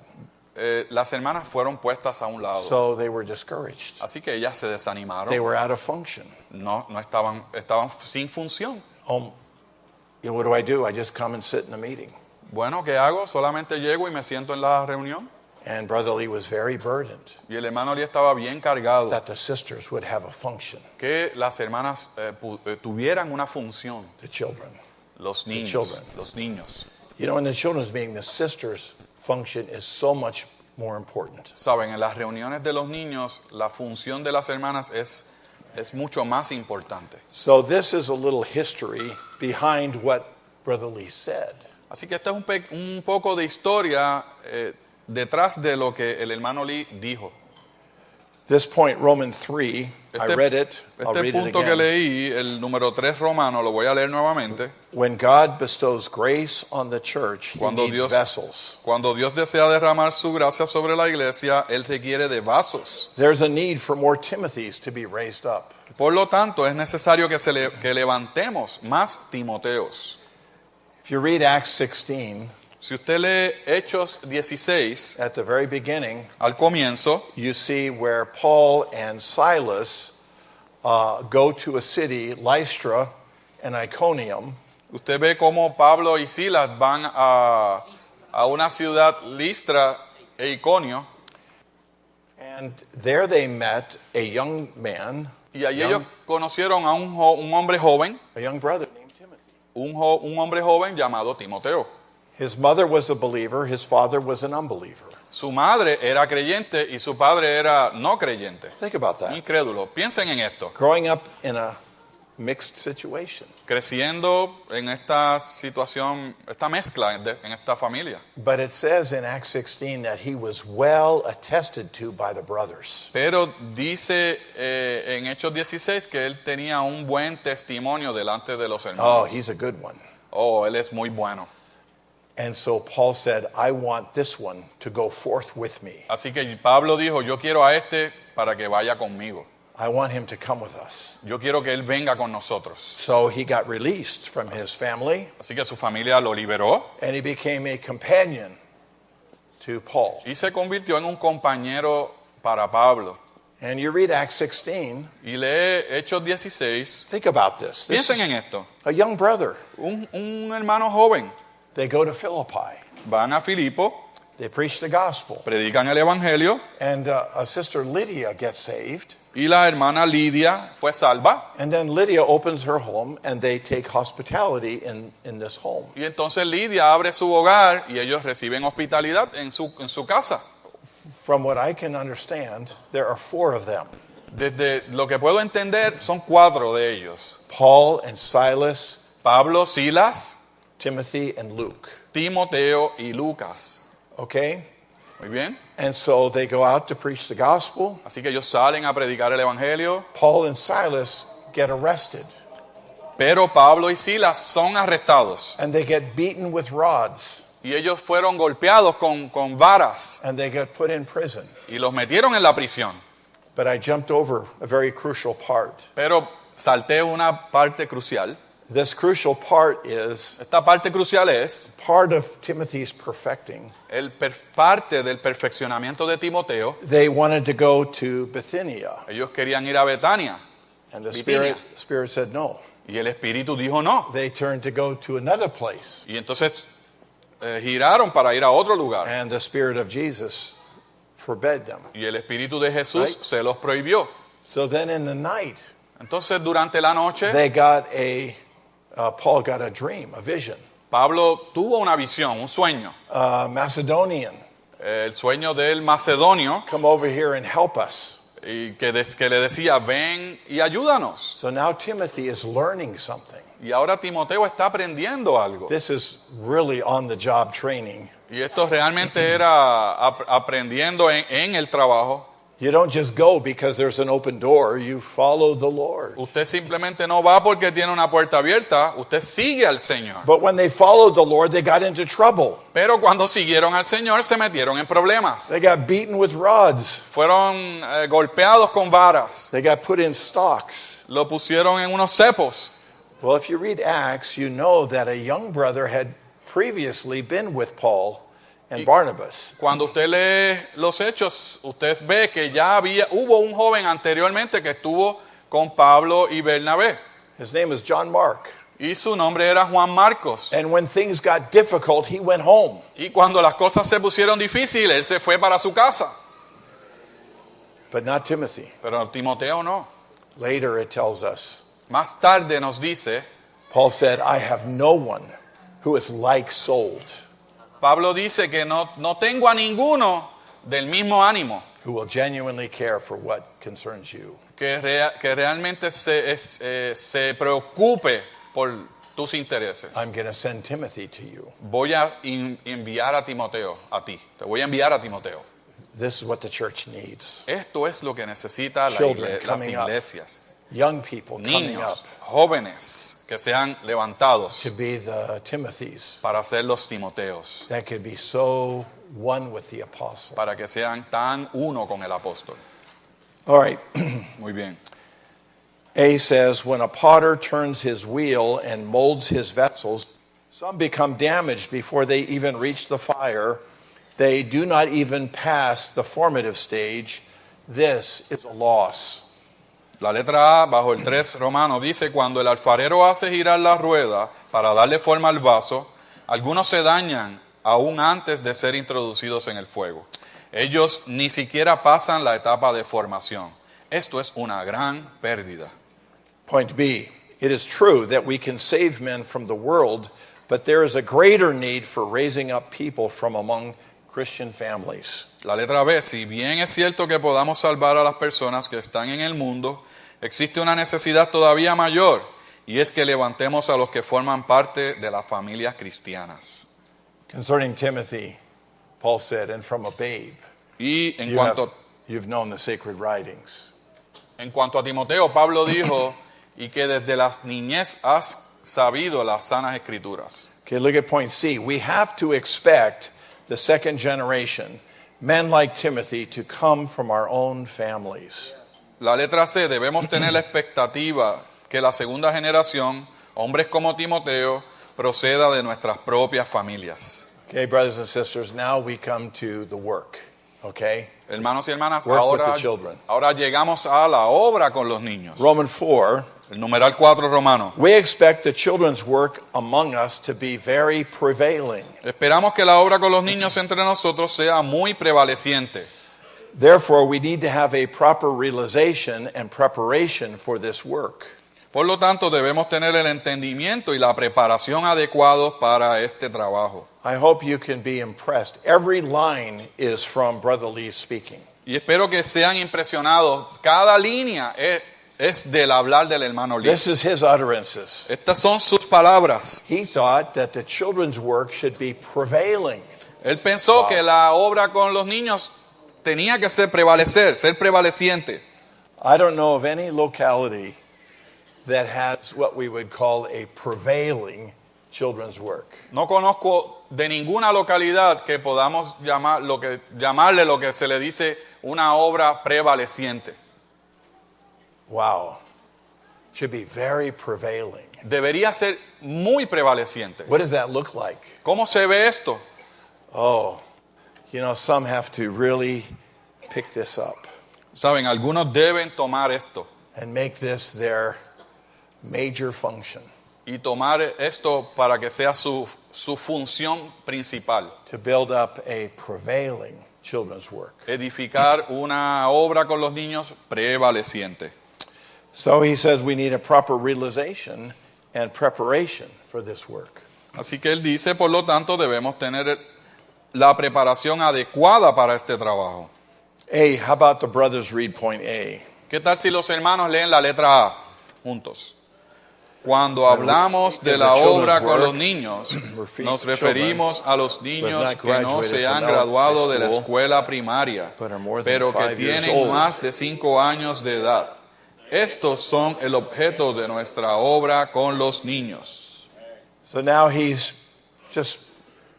las hermanas fueron puestas a un lado. So they were discouraged. Así que ellas se desanimaron. They were out of function. No estaban sin función. You know, what do? I just come and sit in a meeting. Bueno, ¿qué hago? Solamente llego y me siento en la reunión. And Brother Lee was very burdened Y el hermano Lee estaba bien cargado. that the sisters would have a function, Que las hermanas tuvieran una función. the children. Los niños. children. Los niños. You know, in the children's meeting, the sisters' function is so much more important. Saben, en las reuniones de los niños, la función de las hermanas es mucho más importante. So this is a little history behind what Brother Lee said. Así que esto es un poco de historia detrás de lo que el hermano Lee dijo. This point, Romans 3, I read it, I'll Este read it punto que again. leí, el número 3 romano, lo voy a leer nuevamente. When God bestows grace on the church, He Cuando needs Dios- vessels. Cuando Dios desea derramar su gracia sobre la iglesia, Él requiere de vasos. There's a need for more Timothys to be raised up. Por lo tanto, es necesario que levantemos más Timoteos. If you read Acts 16, Si usted lee Hechos 16, at the very beginning, al comienzo, you see where Paul and Silas go to a city, Lystra and Iconium, usted ve cómo Pablo y Silas van a una ciudad Listra e Iconio, and there they met a young man, y allí ellos conocieron a un hombre joven, a young brother named Timothy. un hombre joven llamado Timoteo. His mother was a believer, his father was an unbeliever. Su madre era creyente y su padre era no creyente, Think about that. incrédulo. Piensen en esto. Growing up in a mixed situation. creciendo en esta situación, esta mezcla en esta familia. But it says in Acts 16 that he was well attested to by the brothers. Pero dice en Hechos 16 que él tenía un buen testimonio delante de los Oh, hermanos. he's a good one. Oh, él es muy bueno. And so Paul said, I want this one to go forth with me. Así que Pablo dijo, yo quiero a este para que vaya conmigo. I want him to come with us. Yo quiero que él venga con nosotros. So he got released from his family, Así que su familia lo liberó and he became a companion to Paul. y se convirtió en un compañero para Pablo. And you read Acts 16, Y lee Hechos 16. think about this. This Piensen is en esto. a young brother. Un hermano joven. They go to Philippi. Van a Filipo, They preach the gospel. predican el evangelio And a sister Lydia gets saved. y la hermana Lidia fue salva. And then Lydia opens her home and they take hospitality in this home. Y entonces Lidia abre su hogar y ellos reciben hospitalidad en su casa. From what I can understand, there are 4 of them. Desde lo que puedo entender, son 4 de ellos. Paul and Silas, Pablo, Silas, Timothy and Luke. Timoteo y Lucas. Okay? Muy bien. And so they go out to preach the gospel. Así que ellos salen a predicar el evangelio. Paul and Silas get arrested Pero Pablo y Silas son arrestados. and they get beaten with rods Y ellos fueron golpeados con varas and they get put in prison. y los metieron en la prisión. But I jumped over a very crucial part. Pero salté una parte crucial. This crucial part is Esta parte crucial es part of Timothy's perfecting. parte del perfeccionamiento de Timoteo. They wanted to go to Bithynia, Ellos querían ir a Betania and the Bithynia. Spirit said no. y el Espíritu dijo no. They turned to go to another place, Y entonces giraron para ir a otro lugar. and the Spirit of Jesus forbade them. Y el Espíritu de Jesús Right. se los prohibió. So then in the night, Entonces durante la noche they got Paul got a dream, a vision. Pablo tuvo una visión, un sueño. Macedonian, El sueño del macedonio come over here and help us. y que le decía, ven y ayúdanos. So now Timothy is learning something. Y ahora Timoteo está aprendiendo algo. This is really on-the-job training. Y esto realmente era aprendiendo en el trabajo. You don't just go because there's an open door. You follow the Lord. Usted simplemente no va porque tiene una puerta abierta, usted sigue al Señor. But when they followed the Lord, they got into trouble. Pero cuando siguieron al Señor se metieron en problemas. They got beaten with rods. Fueron golpeados con varas. They got put in stocks. Lo pusieron en unos cepos. Well, if you read Acts, you know that a young brother had previously been with Paul and Barnabas. Cuando usted lee los hechos, usted ve que ya hubo un joven anteriormente que estuvo con Pablo y Bernabé. His name is John Mark. Y su nombre era Juan Marcos. And when things got difficult, he went home. Y cuando las cosas se pusieron difíciles, él se fue para su casa. But not Timothy. Pero Timoteo no. Later it tells us, Más tarde nos dice, Paul said, I have no one who is like-souled, Pablo dice que no tengo a ninguno del mismo ánimo, who will genuinely care for what concerns you. que realmente se preocupe por tus intereses. I'm going to send Timothy to you. Voy a enviar a Timoteo, a ti. Te voy a enviar a Timoteo. This is what the church needs. Esto es lo que necesita Children las coming up. iglesias. Young people coming up Niños, jóvenes que sean levantados to be the Timothys para ser los Timoteos, that could be so one with the apostle. para que sean tan uno con el apóstol. All right. Muy bien. A says, when a potter turns his wheel and molds his vessels, some become damaged before they even reach the fire. They do not even pass the formative stage. This is a loss. La letra A, bajo el 3 romano, dice, cuando el alfarero hace girar la rueda para darle forma al vaso, algunos se dañan aún antes de ser introducidos en el fuego. Ellos ni siquiera pasan la etapa de formación. Esto es una gran pérdida. Point B, it is true that we can save men from the world, but there is a greater need for raising up people from among Christian families. La letra B, si bien es cierto que podamos salvar a las personas que están en el mundo, existe una necesidad todavía mayor, y es que levantemos a los que forman parte de las familias cristianas. Concerning Timothy, Paul said, and from a babe, Y en cuanto you've known the sacred writings. En cuanto a Timoteo, Pablo dijo, y que desde la niñez has sabido las sanas escrituras. Okay, look at point C. We have to expect the second generation, men like Timothy, to come from our own families. La letra C, debemos tener la expectativa que la segunda generación, hombres como Timoteo, proceda de nuestras propias familias. Okay, brothers and sisters, now we come to the work, okay? Hermanos y hermanas, Work with ahora the children. llegamos a la obra con los niños. Romans 4, El numeral 4 romano. we expect the children's work among us to be very prevailing. Esperamos que la obra con los niños entre nosotros sea muy prevaleciente. Therefore, we need to have a proper realization and preparation for this work. Por lo tanto, debemos tener el entendimiento y la preparación adecuados para este trabajo. I hope you can be impressed. Every line is from Brother Lee speaking. Y espero que sean impresionados. Cada línea es del hablar del hermano Lee. This is his utterances. Estas son sus palabras. He thought that the children's work should be prevailing. Él pensó que la obra con los niños tenía que ser prevaleciente. I don't know of any locality that has what we would call a prevailing children's work. No conozco de ninguna localidad que podamos llamarle lo que se le dice una obra prevaleciente. Wow. Should be very prevailing. Debería ser muy prevaleciente. What does that look like? ¿Cómo se ve esto? Oh, you know, some have to really pick this up Saben, algunos deben tomar esto and make this their major function. y tomar esto para que sea su función principal. To build up a prevailing children's work. Edificar una obra con los niños prevaleciente. So he says we need a proper realization and preparation for this work. Así que él dice, por lo tanto, debemos tener la preparación adecuada para este trabajo. A, how about the brothers read point A? ¿Qué tal si los hermanos leen la letra A juntos? Cuando hablamos de la obra con los niños, nos referimos a los niños que no se han graduado de la escuela primaria, pero que tienen más de 5 años de edad. Estos son el objeto de nuestra obra con los niños. So now he's just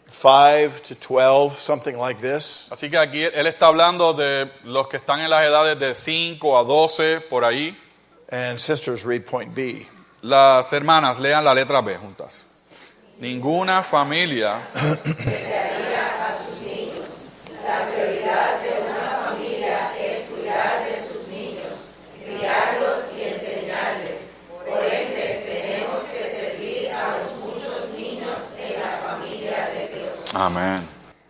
5 to 12, something like this. Así que aquí él está hablando de los que están en las edades de 5 a 12, por ahí. And sisters read point B. Las hermanas lean la letra B juntas. Ninguna familia desearía a sus niños. La prioridad de una familia es cuidar de sus niños, criarlos y enseñarles. Por ende, tenemos que servir a los muchos niños en la familia de Dios. Amén.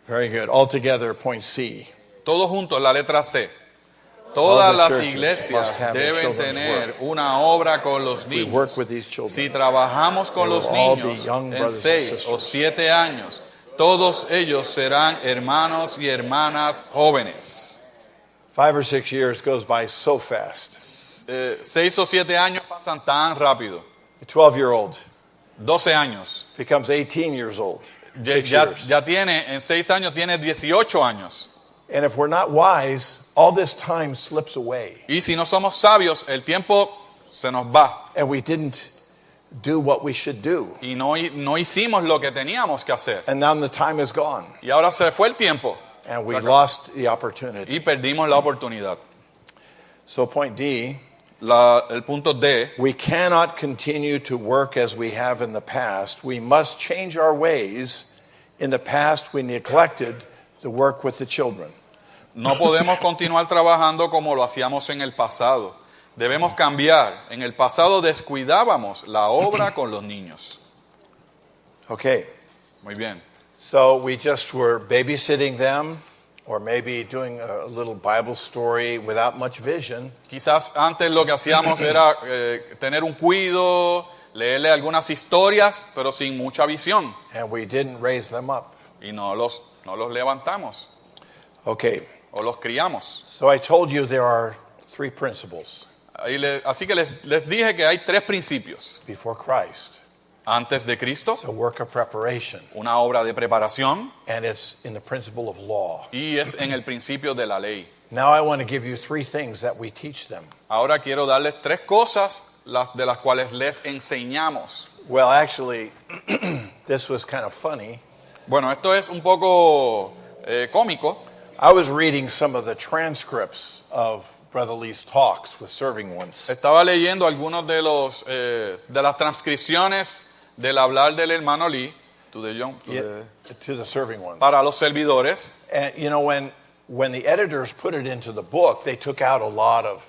Very good. All together, point C. Todos juntos, la letra C. Todas All the las churches iglesias must have a deben children's tener work. una obra con los We work niños. with these children. Si trabajamos con They los will all be niños young en brothers and 6 o sisters. 7 años, todos ellos serán hermanos y hermanas jóvenes. 5 or 6 years goes by so fast. 6 o 7 años pasan tan rápido. A 12-year-old 12 años. becomes 18 years old. Ya, 6 ya, years. ya tiene, en 6 años tiene 18 años. And if we're not wise, all this time slips away. Y si no somos sabios, el tiempo se nos va. And we didn't do what we should do. Y no hicimos lo que teníamos que hacer. And now the time is gone. Y ahora se fue el tiempo. And we lost the opportunity. Y perdimos la oportunidad. So point D, El punto D, we cannot continue to work as we have in the past. We must change our ways. In the past, we neglected the work with the children. no podemos continuar trabajando como lo hacíamos en el pasado. Debemos cambiar. En el pasado descuidábamos la obra con los niños. Okay, Muy bien. so we just were babysitting them, or maybe doing a little Bible story without much vision. Quizás antes lo que hacíamos era tener un cuido, leerle algunas historias, pero sin mucha visión. And we didn't raise them up. y no los levantamos Okay, o los criamos. so I told you there are 3 principles Así que les dije que hay 3 principios. before Christ. Antes de Cristo, It's a work of preparation, una obra de preparación, and it's in the principle of law. y es en el principio de la ley. Now I want to give you 3 things that we teach them. Ahora quiero darles 3 cosas de las cuales les enseñamos. Well, actually, this was kind of funny. Bueno, esto es un poco cómico. I was reading some of the transcripts of Brother Lee's talks with serving ones. Estaba leyendo algunos de las transcripciones del hablar del hermano Lee To the serving ones. para los servidores. And you know, when the editors put it into the book, they took out a lot of.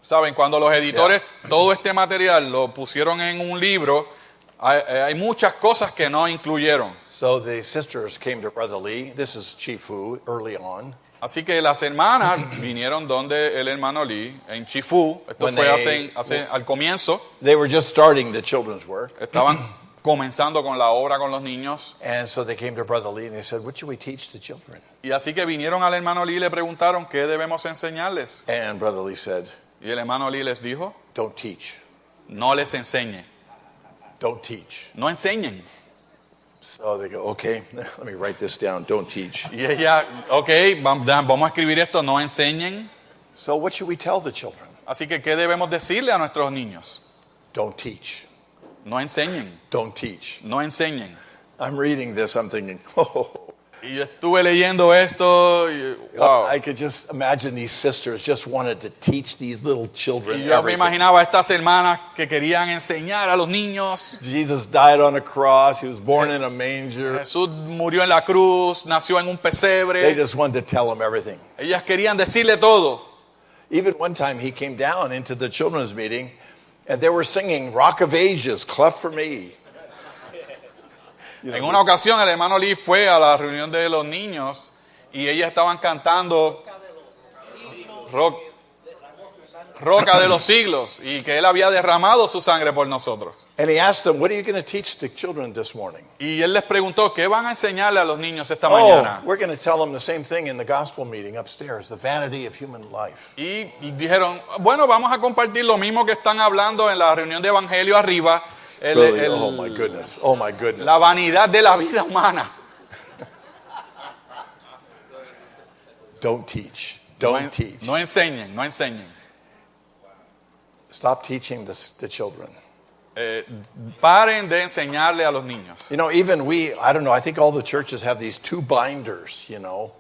Saben, cuando los editores todo este material lo pusieron en un libro, hay muchas cosas que no incluyeron. So the sisters came to Brother Lee. This is Chifu early on. Así que las hermanas vinieron donde el hermano Lee en Chifu. Esto When fue al comienzo. They were just starting the children's work. Estaban comenzando con la obra con los niños. And so they came to Brother Lee and they said, what should we teach the children? Y así que vinieron al hermano Lee y le preguntaron qué debemos enseñarles. And Brother Lee said, Y el hermano Lee les dijo, don't teach. no les enseñe, Don't teach. no enseñen. So they go, okay, let me write this down. Don't teach. Y ella, ok, vamos a escribir esto, no enseñen. So what should we tell the children? Así que, ¿qué debemos decirle a nuestros niños? Don't teach. No enseñen, Don't teach. no enseñen. I'm reading this, I'm thinking, oh, Y yo estuve leyendo esto y wow. I could just imagine these sisters just wanted to teach these little children Y yo me everything. imaginaba a estas hermanas que querían enseñar a los niños. Jesus died on a cross. He was born in a manger. Jesús murió en la cruz, nació en un They pesebre. just wanted to tell them everything. Ellas querían decirle todo. Even one time he came down into the children's meeting and they were singing Rock of Ages, Cleft for Me. En una ocasión el hermano Lee fue a la reunión de los niños y ellas estaban cantando Roca de los siglos y que él había derramado su sangre por nosotros. And he asked them, what are you going to teach the children this morning? Y él les preguntó, ¿qué van a enseñarle a los niños esta mañana? We're going to tell them the same thing in the gospel meeting upstairs, the vanity of human life. Y dijeron, bueno, vamos a compartir lo mismo que están hablando en la reunión de evangelio arriba, Really? Oh my goodness. Oh my goodness. la vanidad de la vida humana. Don't teach. Don't teach. No enseñen, no enseñen. Stop teaching the children. Paren de enseñarle a los niños. You know, even I don't know, I think all the churches have these 2 binders, you know,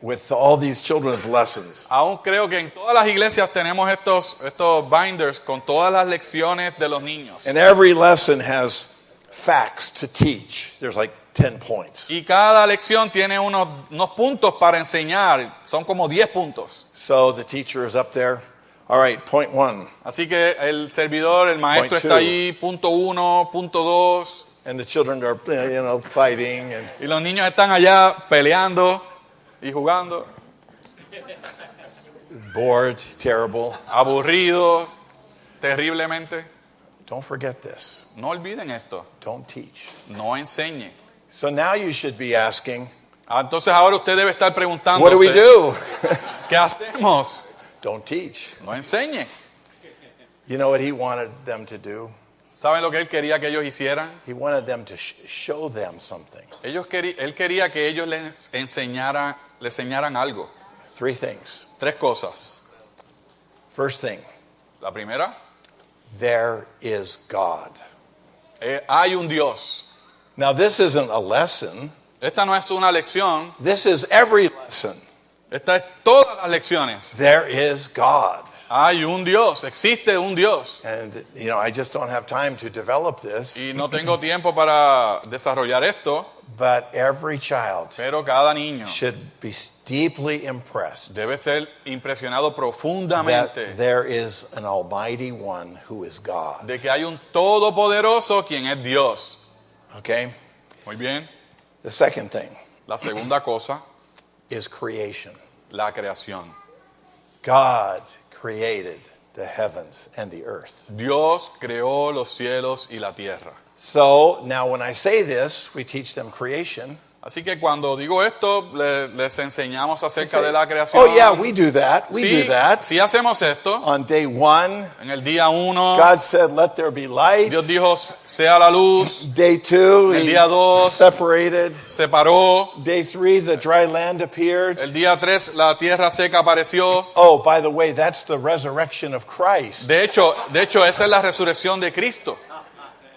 with all these children's lessons. Aún creo que en todas las iglesias tenemos estos binders con todas las lecciones de los niños. And every lesson has facts to teach. There's like 10 points. Y cada lección tiene unos puntos para enseñar. Son como 10 puntos. So the teacher is up there. All right, point 1. Así que el servidor, el maestro Point está two. ahí, punto 1, punto 2. And the children are, you know, fighting. And Y los niños están allá peleando y jugando, bored, terrible. aburridos, terriblemente. Don't forget this. No olviden esto, Don't teach. no enseñen. So now you should be asking, Entonces ahora usted debe estar preguntándose, what do we do? ¿qué hacemos? Don't teach. No enseñen. You know what he wanted them to do? ¿Saben lo que él quería que ellos hicieran? He wanted them to show them something. Él quería que ellos les enseñaran algo. 3 things. 3 cosas. First thing, La primera, there is God. hay un Dios. Now, this isn't a lesson. Esta no es una lección, This is every lesson. esta es todas las lecciones. There is God. Hay un Dios, existe un Dios. And, you know, I just don't have time to develop this. Y no tengo tiempo para desarrollar esto, But every child pero cada niño should be deeply impressed debe ser impresionado that profundamente there is an almighty one who is God. de que hay un todopoderoso quien es Dios. Okay? Muy bien. The second thing La segunda cosa, is creation. la creación. God created the heavens and the earth. Dios creó los cielos y la tierra. So now when I say this, we teach them creation. Así que cuando digo esto, les enseñamos acerca Say, de la creación. oh yeah, we do that. We do that. Sí hacemos esto. On day 1, En el día 1, God said, let there be light. Dios dijo, sea la luz. Day 2, El he día 2, separated. separó. Day 3, the dry land appeared. El día 3, la tierra seca apareció. Oh, by the way, that's the resurrection of Christ. De hecho, esa es la resurrección de Cristo.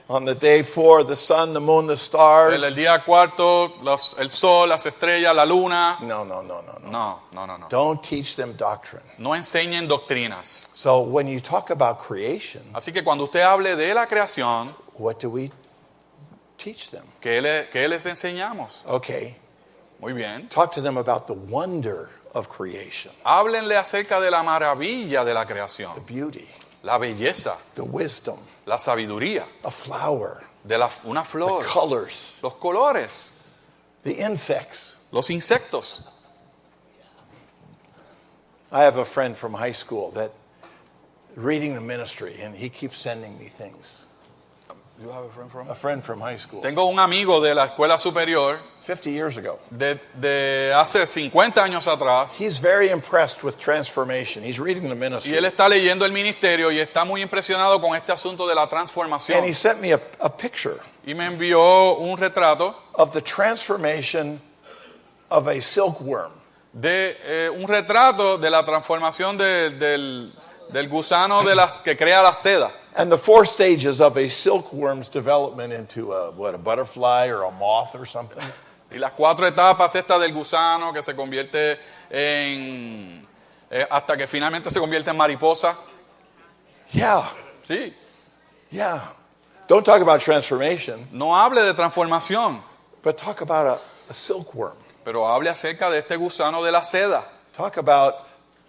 On the day 4, the sun, the moon, the stars. El día 4, el sol, las estrellas, la luna. No. No. Don't teach them doctrine. No enseñen doctrinas. So when you talk about creation, Así que cuando usted hable de la creación, what do we teach them? ¿qué les enseñamos? Okay, Muy bien. talk to them about the wonder of creation, Háblenle acerca de la maravilla de la creación, the beauty, la belleza, the wisdom, la sabiduría, a flower, de una the flor, colors, los colores, the insects. los insectos. I have a friend from high school that reading the ministry, and he keeps sending me things. You have a friend from? A friend from high school, Tengo un amigo de la escuela superior 50 years ago. de hace 50 años atrás. He's very impressed with transformation. He's reading the Y ministry. él está leyendo el ministerio y está muy impresionado con este asunto de la transformación. And he sent me a picture Y me envió un retrato of the transformation of a silkworm. de un retrato de la transformación del gusano que crea la seda. And the 4 stages of a silkworm's development into a butterfly or a moth or something. Y las 4 etapas estas del gusano que se convierte hasta que finalmente se convierte en mariposa. Yeah, Sí. yeah. Don't talk about transformation, No hable de transformación, but talk about a silkworm. pero hable acerca de este gusano de la seda. Talk about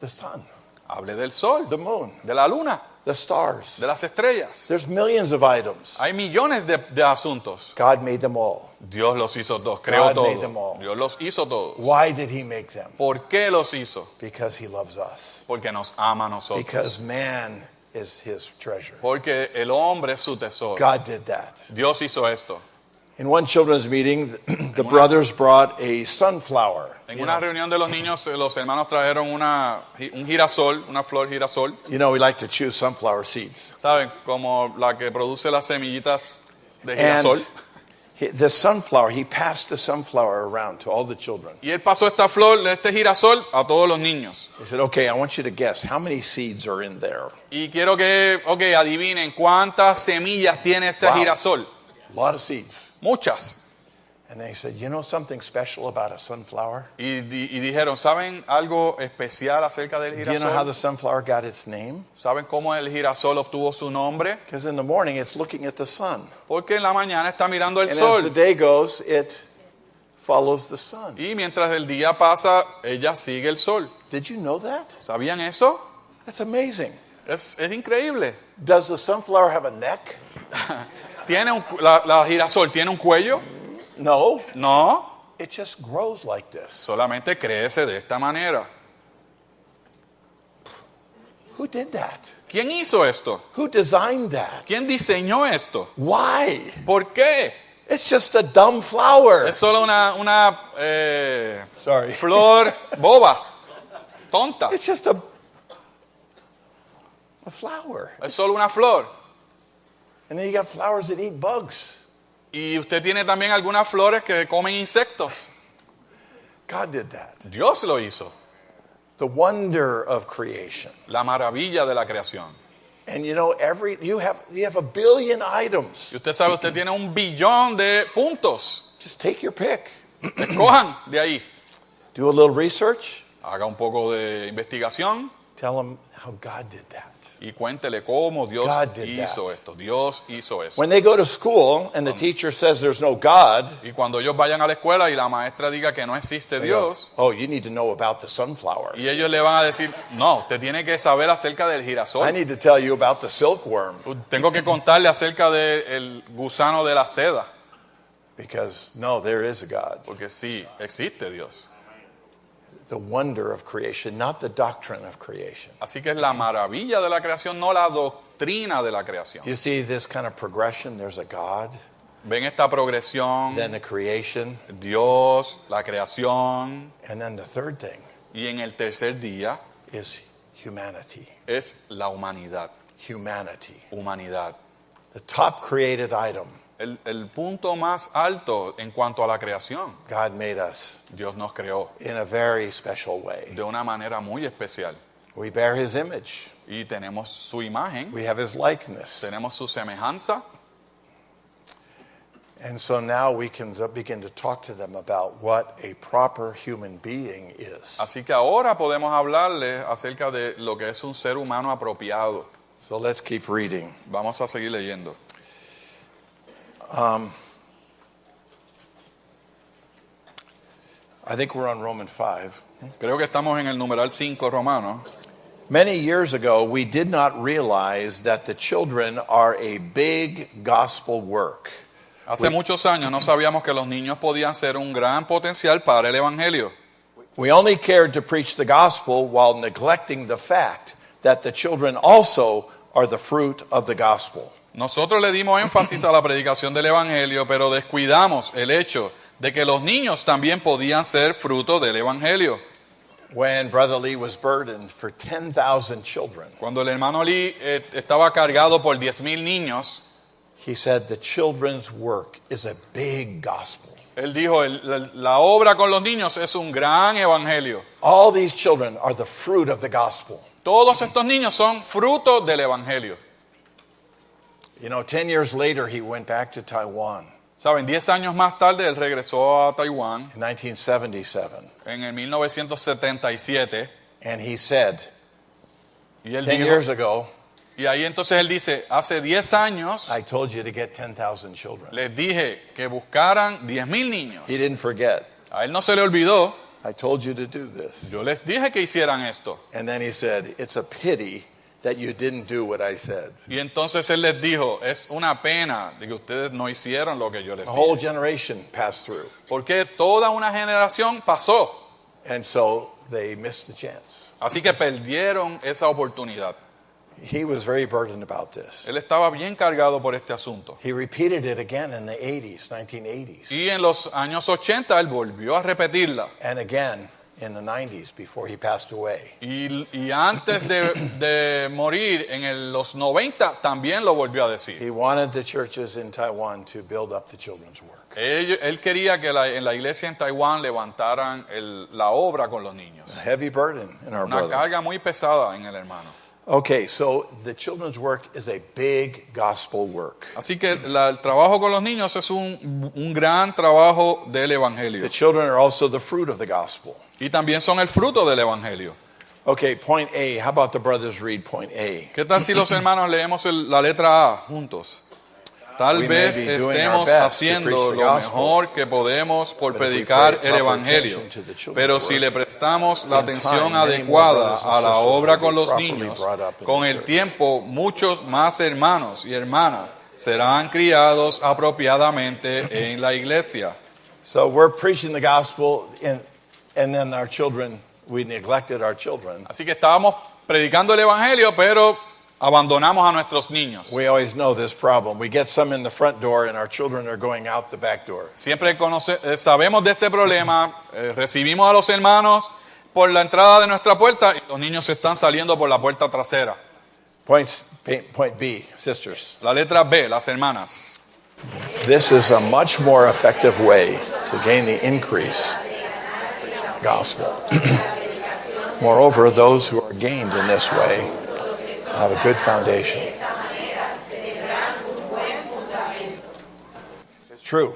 the sun, Hable del sol, the moon, de la luna, the stars. de las estrellas. There's millions of items. Hay millones de asuntos. God made them all. Dios los hizo todos, creó God made them all. todos. Dios los hizo todos. Why did he make them? ¿Por qué los hizo? Because he loves us. Porque nos ama a nosotros. Because man is his treasure. Porque el hombre es su tesoro. God did that. Dios hizo esto. In one children's meeting, the brothers brought a sunflower. En una reunión de los niños, los hermanos trajeron un girasol, una flor girasol. You know, we like to choose sunflower seeds. ¿Saben? Como la que produce las semillitas de And girasol. the sunflower, he passed the sunflower around to all the children. Y él pasó esta flor, este girasol, a todos los niños. He said, okay, I want you to guess how many seeds are in there. Y quiero que, adivinen cuántas semillas tiene ese Wow. girasol. A lot of seeds. Muchas. And they said, you know something special about a sunflower? Y dijeron, ¿saben algo especial acerca del Do you know how girasol? the sunflower got its name? ¿Saben cómo el girasol obtuvo su nombre? Because in the morning it's looking at the sun. Porque en la mañana está mirando el And as sol. the day goes, it follows the sun. Y mientras el día pasa, ella sigue el sol. Did you know that? ¿Sabían eso? That's amazing. Es increíble. Does the sunflower have a neck? La girasol tiene un cuello? No. No, It just grows like this. solamente crece de esta manera. Who did that? ¿Quién hizo esto? Who designed that? ¿Quién diseñó esto? Why? ¿Por qué? It's just a dumb flower. Es solo una Sorry. flor boba, tonta. It's just a flower. Es solo una flor. And then you got flowers that eat bugs. Y usted tiene también algunas flores que comen insectos. God did that. Dios lo hizo. The wonder of creation. La maravilla de la creación. And you know, you have a billion items. Y usted sabe, usted tiene 1 billón de puntos. Just take your pick. Escojan de ahí. Do a little research. Haga un poco de investigación Tell them how God did that. y cuéntele cómo Dios God did hizo that. esto. Dios hizo eso. When they go to school and the teacher says there's no God, Y cuando ellos vayan a la escuela y la maestra diga que no existe they go, Dios, oh, you need to know about the sunflower. y ellos le van a decir, no, usted tiene que saber acerca del I girasol. need to tell you about the silkworm. Tengo que contarle acerca del gusano de la seda. Because no, there is a God. Porque sí, existe Dios. the wonder of creation, not the doctrine of creation. Así que es la maravilla de la creación, no la doctrina de la creación. You see this kind of progression? There's a God, Ven esta progresión, then the creation, Dios, la creación, and then the third thing y en el tercer día is humanity. es la humanidad. Humanity. Humanidad. The top created item. El punto más alto en cuanto a la creación. God made us Dios nos creó in a very special way. de una manera muy especial. We bear his image. Y tenemos su imagen, We have his likeness. tenemos su semejanza. And so now we can begin to talk to them about what a proper human being is. Así que ahora podemos hablarles acerca de lo que es un ser humano apropiado. So let's keep reading. Vamos a seguir leyendo. I think we're on Romans 5. Creo que estamos en el numeral 5 romano. Many years ago, we did not realize that the children are a big gospel work. Hace muchos años no sabíamos que los niños podían ser un gran potencial para el evangelio. We only cared to preach the gospel while neglecting the fact that the children also are the fruit of the gospel. Nosotros le dimos énfasis a la predicación del evangelio, pero descuidamos el hecho de que los niños también podían ser fruto del evangelio. When Brother Lee was burdened for 10,000 children, Cuando el hermano Lee estaba cargado por 10,000 niños, he said the children's work is a big gospel. él dijo, la obra con los niños es un gran evangelio. All these children are the fruit of the gospel. Todos estos niños son fruto del evangelio. You know, 10 years later, he went back to Taiwan Saben, 10 años más tarde él regresó a Taiwán in 1977, en el 1977 and he said, y él 10 dijo, years ago, y ahí entonces él dice, hace 10 años I told you to get 10,000 children. les dije que buscaran 10,000 niños. He didn't forget. A él no se le olvidó, I told you to do this. yo les dije que hicieran esto. And then he said, it's a pity that you didn't do what I said. Y entonces él les dijo, es una pena de que ustedes no hicieron lo que yo les A whole dije. generation passed through. Porque toda una generación pasó. And so they missed the chance. Así que perdieron esa oportunidad. He was very burdened about this. Él estaba bien cargado por este asunto. He repeated it again in the 80s, 1980s, Y en los años 80 él volvió a repetirla. and again in the 90s before he passed away. Y antes de morir, en los 90, también lo volvió a decir. He wanted the churches in Taiwan to build up the children's work. Él quería que en la iglesia en Taiwán levantaran la obra con los niños. A heavy burden in our Una brother. carga muy pesada en el hermano. Okay, so the children's work is a big gospel work. Así que el trabajo con los niños es un gran trabajo del evangelio. The children are also the fruit of the gospel. Y también son el fruto del evangelio. Okay, point A. How about the brothers read point A? ¿Qué tal si los hermanos leemos la letra A juntos? Tal We may vez be doing estemos our best to haciendo preach the lo gospel, mejor que podemos por but if we predicar pay el proper evangelio. attention to the children's Pero si work, le prestamos la in atención time, many more adecuada brothers and a la sisters obra will be con los properly niños, brought up in con the el church. tiempo muchos más hermanos y hermanas serán criados apropiadamente en la iglesia. So we're preaching the gospel, and then our children, we neglected our children. Así que estábamos predicando el evangelio, pero abandonamos a nuestros niños. We always know this problem. We get some in the front door, and our children are going out the back door. Siempre sabemos de este problema, recibimos a los hermanos por la entrada de nuestra puerta y los niños están saliendo por la puerta trasera. Point B, sisters. La letra B, las hermanas. This is a much more effective way to gain the increase gospel. Moreover, those who are gained in this way have a good foundation. It's true.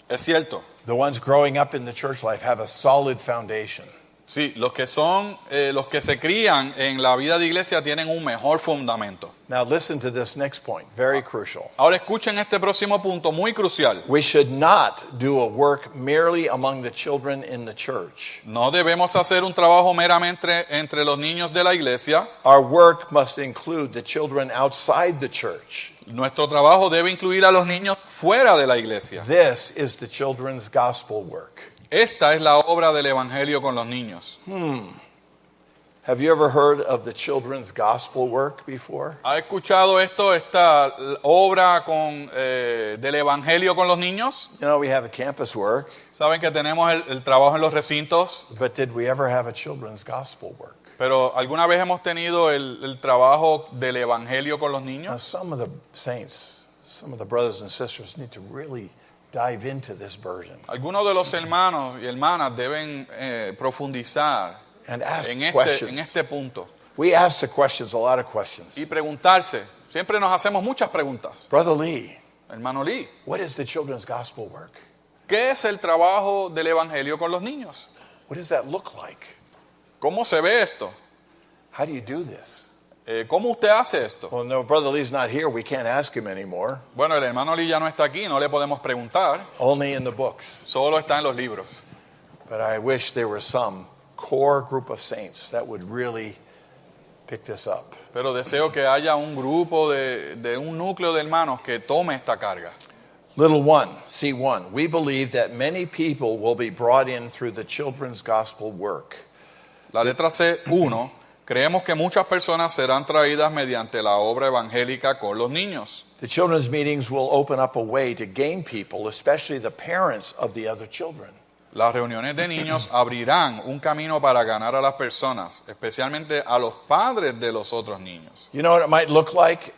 Es cierto. The ones growing up in the church life have a solid foundation. Sí, los que se crían en la vida de iglesia tienen un mejor fundamento. Now listen to this next point, very crucial. Ahora escuchen este próximo punto, muy crucial. We should not do a work merely among the children in the church. No debemos hacer un trabajo meramente entre los niños de la iglesia. Our work must include the children outside the church. Nuestro trabajo debe incluir a los niños fuera de la iglesia. This is the children's gospel work. Esta es la obra del Evangelio con los niños. Have you ever heard of the children's gospel work before? ¿Ha escuchado esta obra del Evangelio con los niños? You know, we have a campus work, Saben que tenemos el trabajo en los recintos, but did we ever have a children's gospel work? pero ¿alguna vez hemos tenido el trabajo del Evangelio con los Now, niños? some of the saints, some of the brothers and sisters need to really dive into this burden Algunos de los hermanos y hermanas deben profundizar and ask en questions. este punto We ask the questions, a lot of questions. y preguntarse. Siempre nos hacemos muchas preguntas. Brother Lee, Hermano Lee, what is the children's gospel work? ¿qué es el trabajo del Evangelio con los niños? What does that look like? ¿Cómo se ve esto? How do you do this? ¿Cómo usted hace esto? Well, no, Brother Lee's not here. We can't ask him anymore. Bueno, el hermano Lee ya no está aquí, no le podemos preguntar, Only in the books. solo está en los libros. But I wish there was some core group of saints that would really pick this up. Pero deseo que haya un grupo de un núcleo de hermanos que tome esta carga. Little one, C1. We believe that many people will be brought in through the children's gospel work. La letra C1, creemos que muchas personas serán traídas mediante la obra evangélica con los niños. The children's meetings will open up a way to gain people, especially the parents of the other children. Las reuniones de niños abrirán un camino para ganar a las personas, especialmente a los padres de los otros niños. You know what it might look like?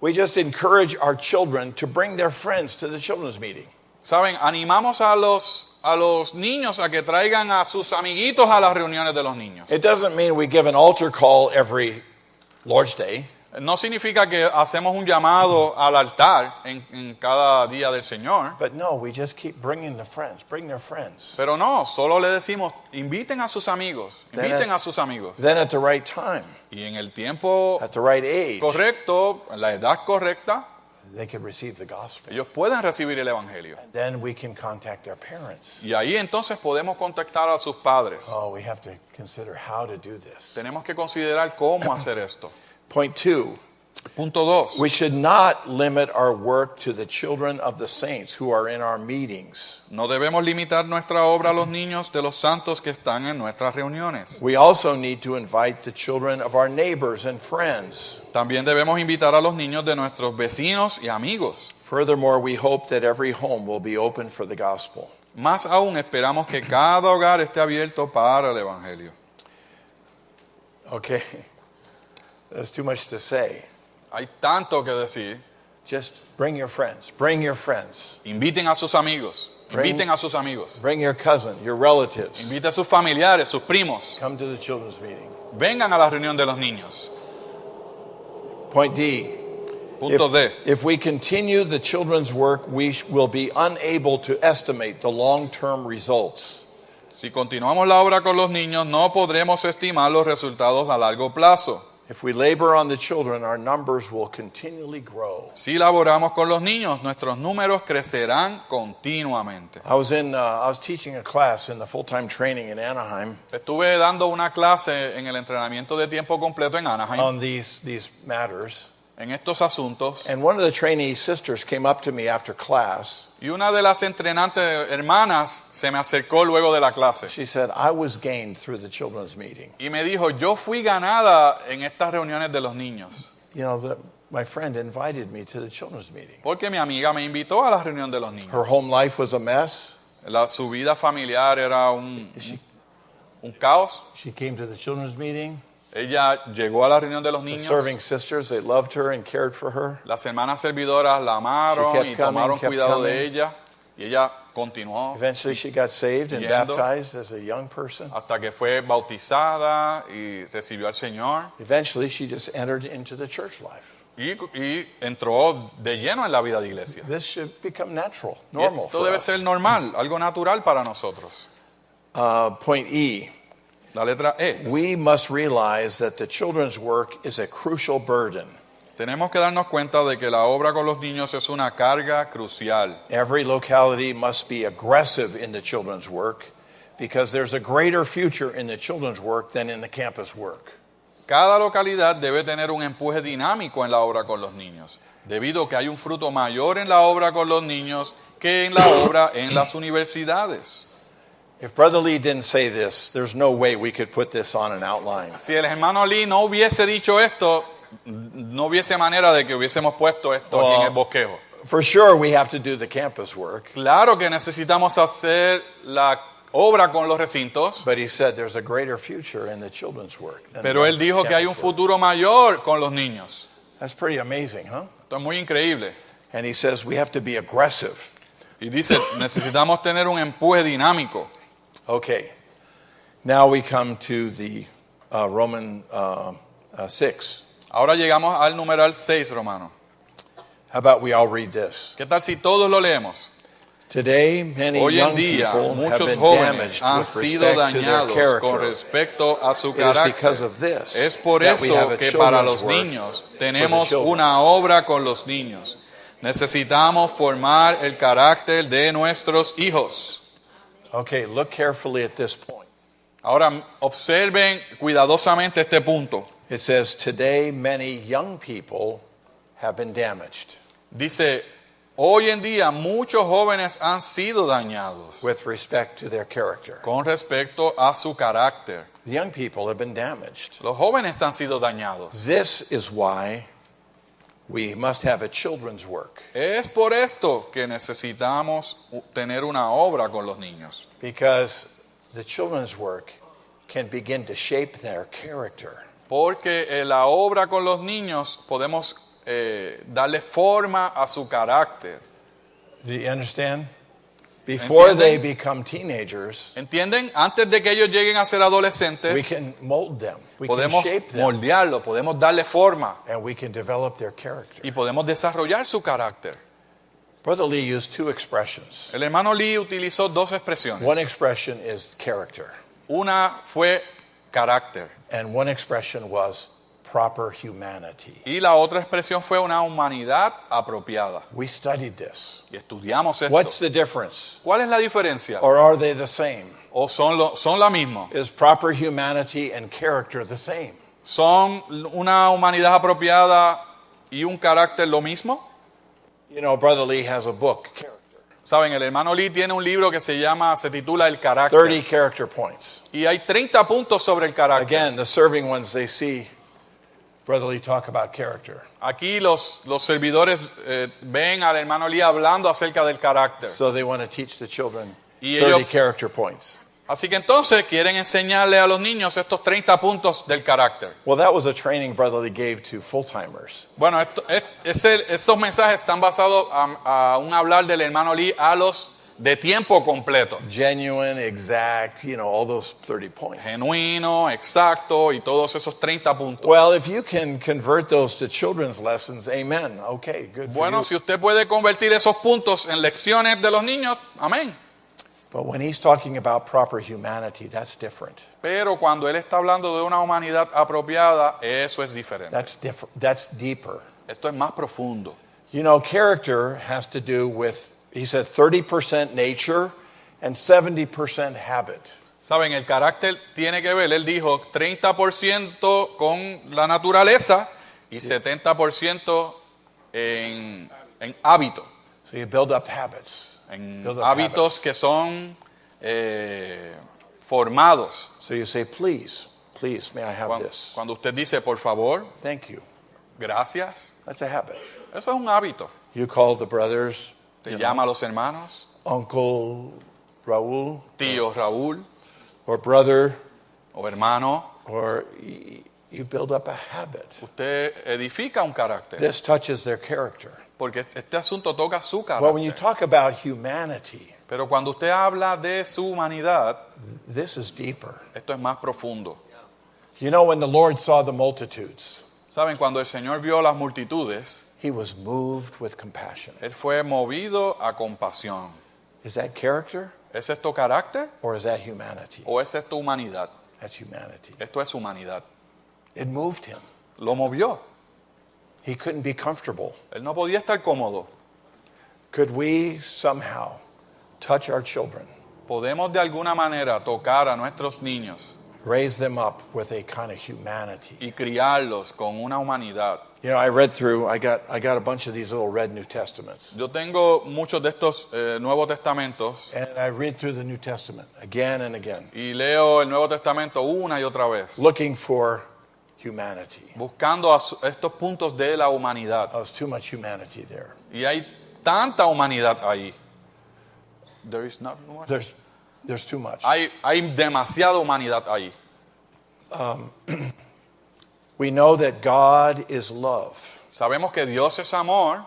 We just encourage our children to bring their friends to the children's meeting. Saben, animamos a los niños a que traigan a sus amiguitos a las reuniones de los niños. It doesn't mean we give an altar call every Lord's Day. No significa que hacemos un llamado al altar en cada día del Señor. But no, we just keep bringing the friends, bring their friends. Pero no, solo le decimos, inviten a sus amigos, inviten a sus amigos. Then at the right time, Y en el tiempo at the right age, correcto, en la edad correcta, they can receive the gospel. ellos pueden recibir el Evangelio. Then we can contact their parents. Y ahí entonces podemos contactar a sus padres. Oh, we have to consider how to do this. Tenemos que considerar cómo hacer esto. Point 2, Punto 2. we should not limit our work to the children of the saints who are in our meetings. No debemos limitar nuestra obra a los niños de los santos que están en nuestras reuniones. We also need to invite the children of our neighbors and friends. También debemos invitar a los niños de nuestros vecinos y amigos. Furthermore, we hope that every home will be open for the gospel. Más aún esperamos que cada hogar esté abierto para el Evangelio. Okay, that's too much to say. Hay tanto que decir. Just bring your friends. Bring your friends. Inviten a sus amigos. Inviten a sus amigos. Bring your cousin, your relatives. Invite a sus familiares, sus primos. Come to the children's meeting. Vengan a la reunión de los niños. Point D. Punto D. If we continue the children's work, we will be unable to estimate the long-term results. Si continuamos la obra con los niños, no podremos estimar los resultados a largo plazo. If we labor on the children, our numbers will continually grow. Si laboramos con los niños, nuestros números crecerán continuamente. I was teaching a class in the full-time training in Anaheim Estuve dando una clase en el entrenamiento de tiempo completo en Anaheim on these matters. en estos asuntos. And one of the trainee sisters came up to me after class. Y una de las entrenantes hermanas se me acercó luego de la clase She said, I was gained through the children's meeting. y me dijo, yo fui ganada en estas reuniones de los niños. You know, my friend invited me to the children's meeting. Porque mi amiga me invitó a la reunión de los niños. Her home life was a mess. Su vida familiar era un caos. She came to the children's meeting. Ella llegó a la reunión de los The niños. serving sisters, they loved her and cared for her. Las hermanas servidoras la She amaron kept y coming, tomaron kept cuidado coming. de ella. Y ella continuó Eventually she got saved and Yendo. baptized as a young person. hasta que fue bautizada y recibió al Señor. Eventually she just entered into the church life. Y entró de lleno en la vida de iglesia. This should become natural, Y normal esto for debe us. ser normal, algo natural para nosotros. Point E. La letra E. We must realize that the children's work is a crucial burden. Tenemos que darnos cuenta de que la obra con los niños es una carga crucial. Every locality must be aggressive in the children's work because there's a greater future in the children's work than in the campus work. Cada localidad debe tener un empuje dinámico en la obra con los niños, debido a que hay un fruto mayor en la obra con los niños que en la obra en las universidades. If Brother Lee didn't say this, there's no way we could put this on an outline. Si el hermano Lee no hubiese dicho esto, no hubiese manera de que hubiésemos puesto esto aquí en el bosquejo. For sure, we have to do the campus work. Claro que necesitamos hacer la obra con los recintos, But he said there's a greater future in the children's work. than pero the él dijo que hay un campus work. futuro mayor con los niños. That's pretty amazing, huh? Esto es muy increíble. And he says we have to be aggressive. Y dice, necesitamos tener un empuje dinámico. Okay. Now we come to the Roman 6. Ahora llegamos al numeral 6, Romano. How about we all read this? ¿Qué tal si todos lo leemos? Today, many Hoy young en día, people have muchos been jóvenes damaged han with sido respect to their dañados con character. respecto a su It is because carácter. of this Es por that we have eso a que para children's los work niños for the tenemos children. una obra con los niños. Necesitamos formar el carácter de nuestros hijos. Okay, look carefully at this point. Ahora observen cuidadosamente este punto. It says, today many young people have been damaged Dice, hoy en día muchos jóvenes han sido dañados with respect to their character. con respecto a su carácter. The young people have been damaged. Los jóvenes han sido dañados. This is why we must have a children's work, Es por esto que necesitamos tener una obra con los niños. because the children's work can begin to shape their character. Porque en la obra con los niños podemos darle forma a su carácter. Do you understand? Before they ¿Entienden? become teenagers, ¿Entienden? Antes de que ellos lleguen a ser we adolescentes, can mold them, we can podemos shape them, moldearlo, podemos darle forma and we can develop their character. y podemos desarrollar su carácter. Brother Lee used two expressions. El hermano Lee utilizó dos expresiones. One expression is character, Una fue carácter and one expression was proper humanity. y la otra expresión fue una humanidad apropiada. We studied this. Y estudiamos esto. What's the difference? ¿Cuál es la diferencia? Or are they the same? ¿O son la misma? Is proper humanity and character the same? ¿Son una humanidad apropiada y un carácter lo mismo? You know, Brother Lee has a book, Character. Saben, el hermano Lee tiene un libro que se titula El carácter. 30 character points. Y hay 30 puntos sobre el carácter. Again, the serving ones, they see Brother Lee talk about character. Aquí los servidores ven al hermano Lee hablando acerca del carácter. So they want to teach the children Y 30 ellos- character points. Así que entonces quieren enseñarle a los niños estos 30 puntos del carácter. Well, that was a training Brother Lee gave to full-timers. Bueno, esos mensajes están basados a un hablar del hermano Lee a los de tiempo completo. Genuine, exact, you know, all those 30 points. Genuino, exacto y todos esos 30 puntos. Well, if you can convert those to children's lessons, amen. Okay, good for Bueno, you. si usted puede convertir esos puntos en lecciones de los niños, amén. But when he's talking about proper humanity, that's different. Pero cuando él está hablando de una humanidad apropiada, eso es diferente. That's different. That's deeper. Esto es más profundo. You know, character has to do with, he said, 30% nature and 70% habit. Saben, el carácter tiene que ver, él dijo 30% con la naturaleza y 70% en hábito, So you build up habits. en Build up hábitos que son formados. So you say, please, may I have this? Cuando usted dice, por favor, Thank you. gracias, That's a habit. eso es un hábito. You call the brothers, Te llama a los hermanos, Uncle Raul, tío Raúl or brother, o hermano, or you build up a habit. usted edifica un carácter. This touches their character. Porque este asunto toca su Well, when you carácter. talk about humanity, Pero cuando usted habla de su humanidad, this is deeper. esto es más profundo. You know, when the Lord saw the multitudes, Saben, cuando el Señor vio las multitudes, he was moved with compassion. Él fue movido a compasión. Is that character ¿Es esto carácter or is that humanity? o es esto humanidad? That's humanity. Esto es humanidad. It moved him. Lo movió. He couldn't be comfortable. Él no podía estar cómodo. Could we somehow touch our children Podemos de alguna manera tocar a nuestros niños Raise them up with a kind of humanity. y criarlos con una humanidad. You know, I read through, I got a bunch of these little red New Testaments. Yo tengo muchos de estos Nuevos Testamentos And I read through the New Testament again and again, y leo el Nuevo Testamento una y otra vez, looking for humanity. buscando estos puntos de la humanidad. There's too much humanity there. Y hay tanta humanidad ahí. There is not more. There's too much. Hay demasiada humanidad ahí. We know that God is love. Sabemos que Dios es amor,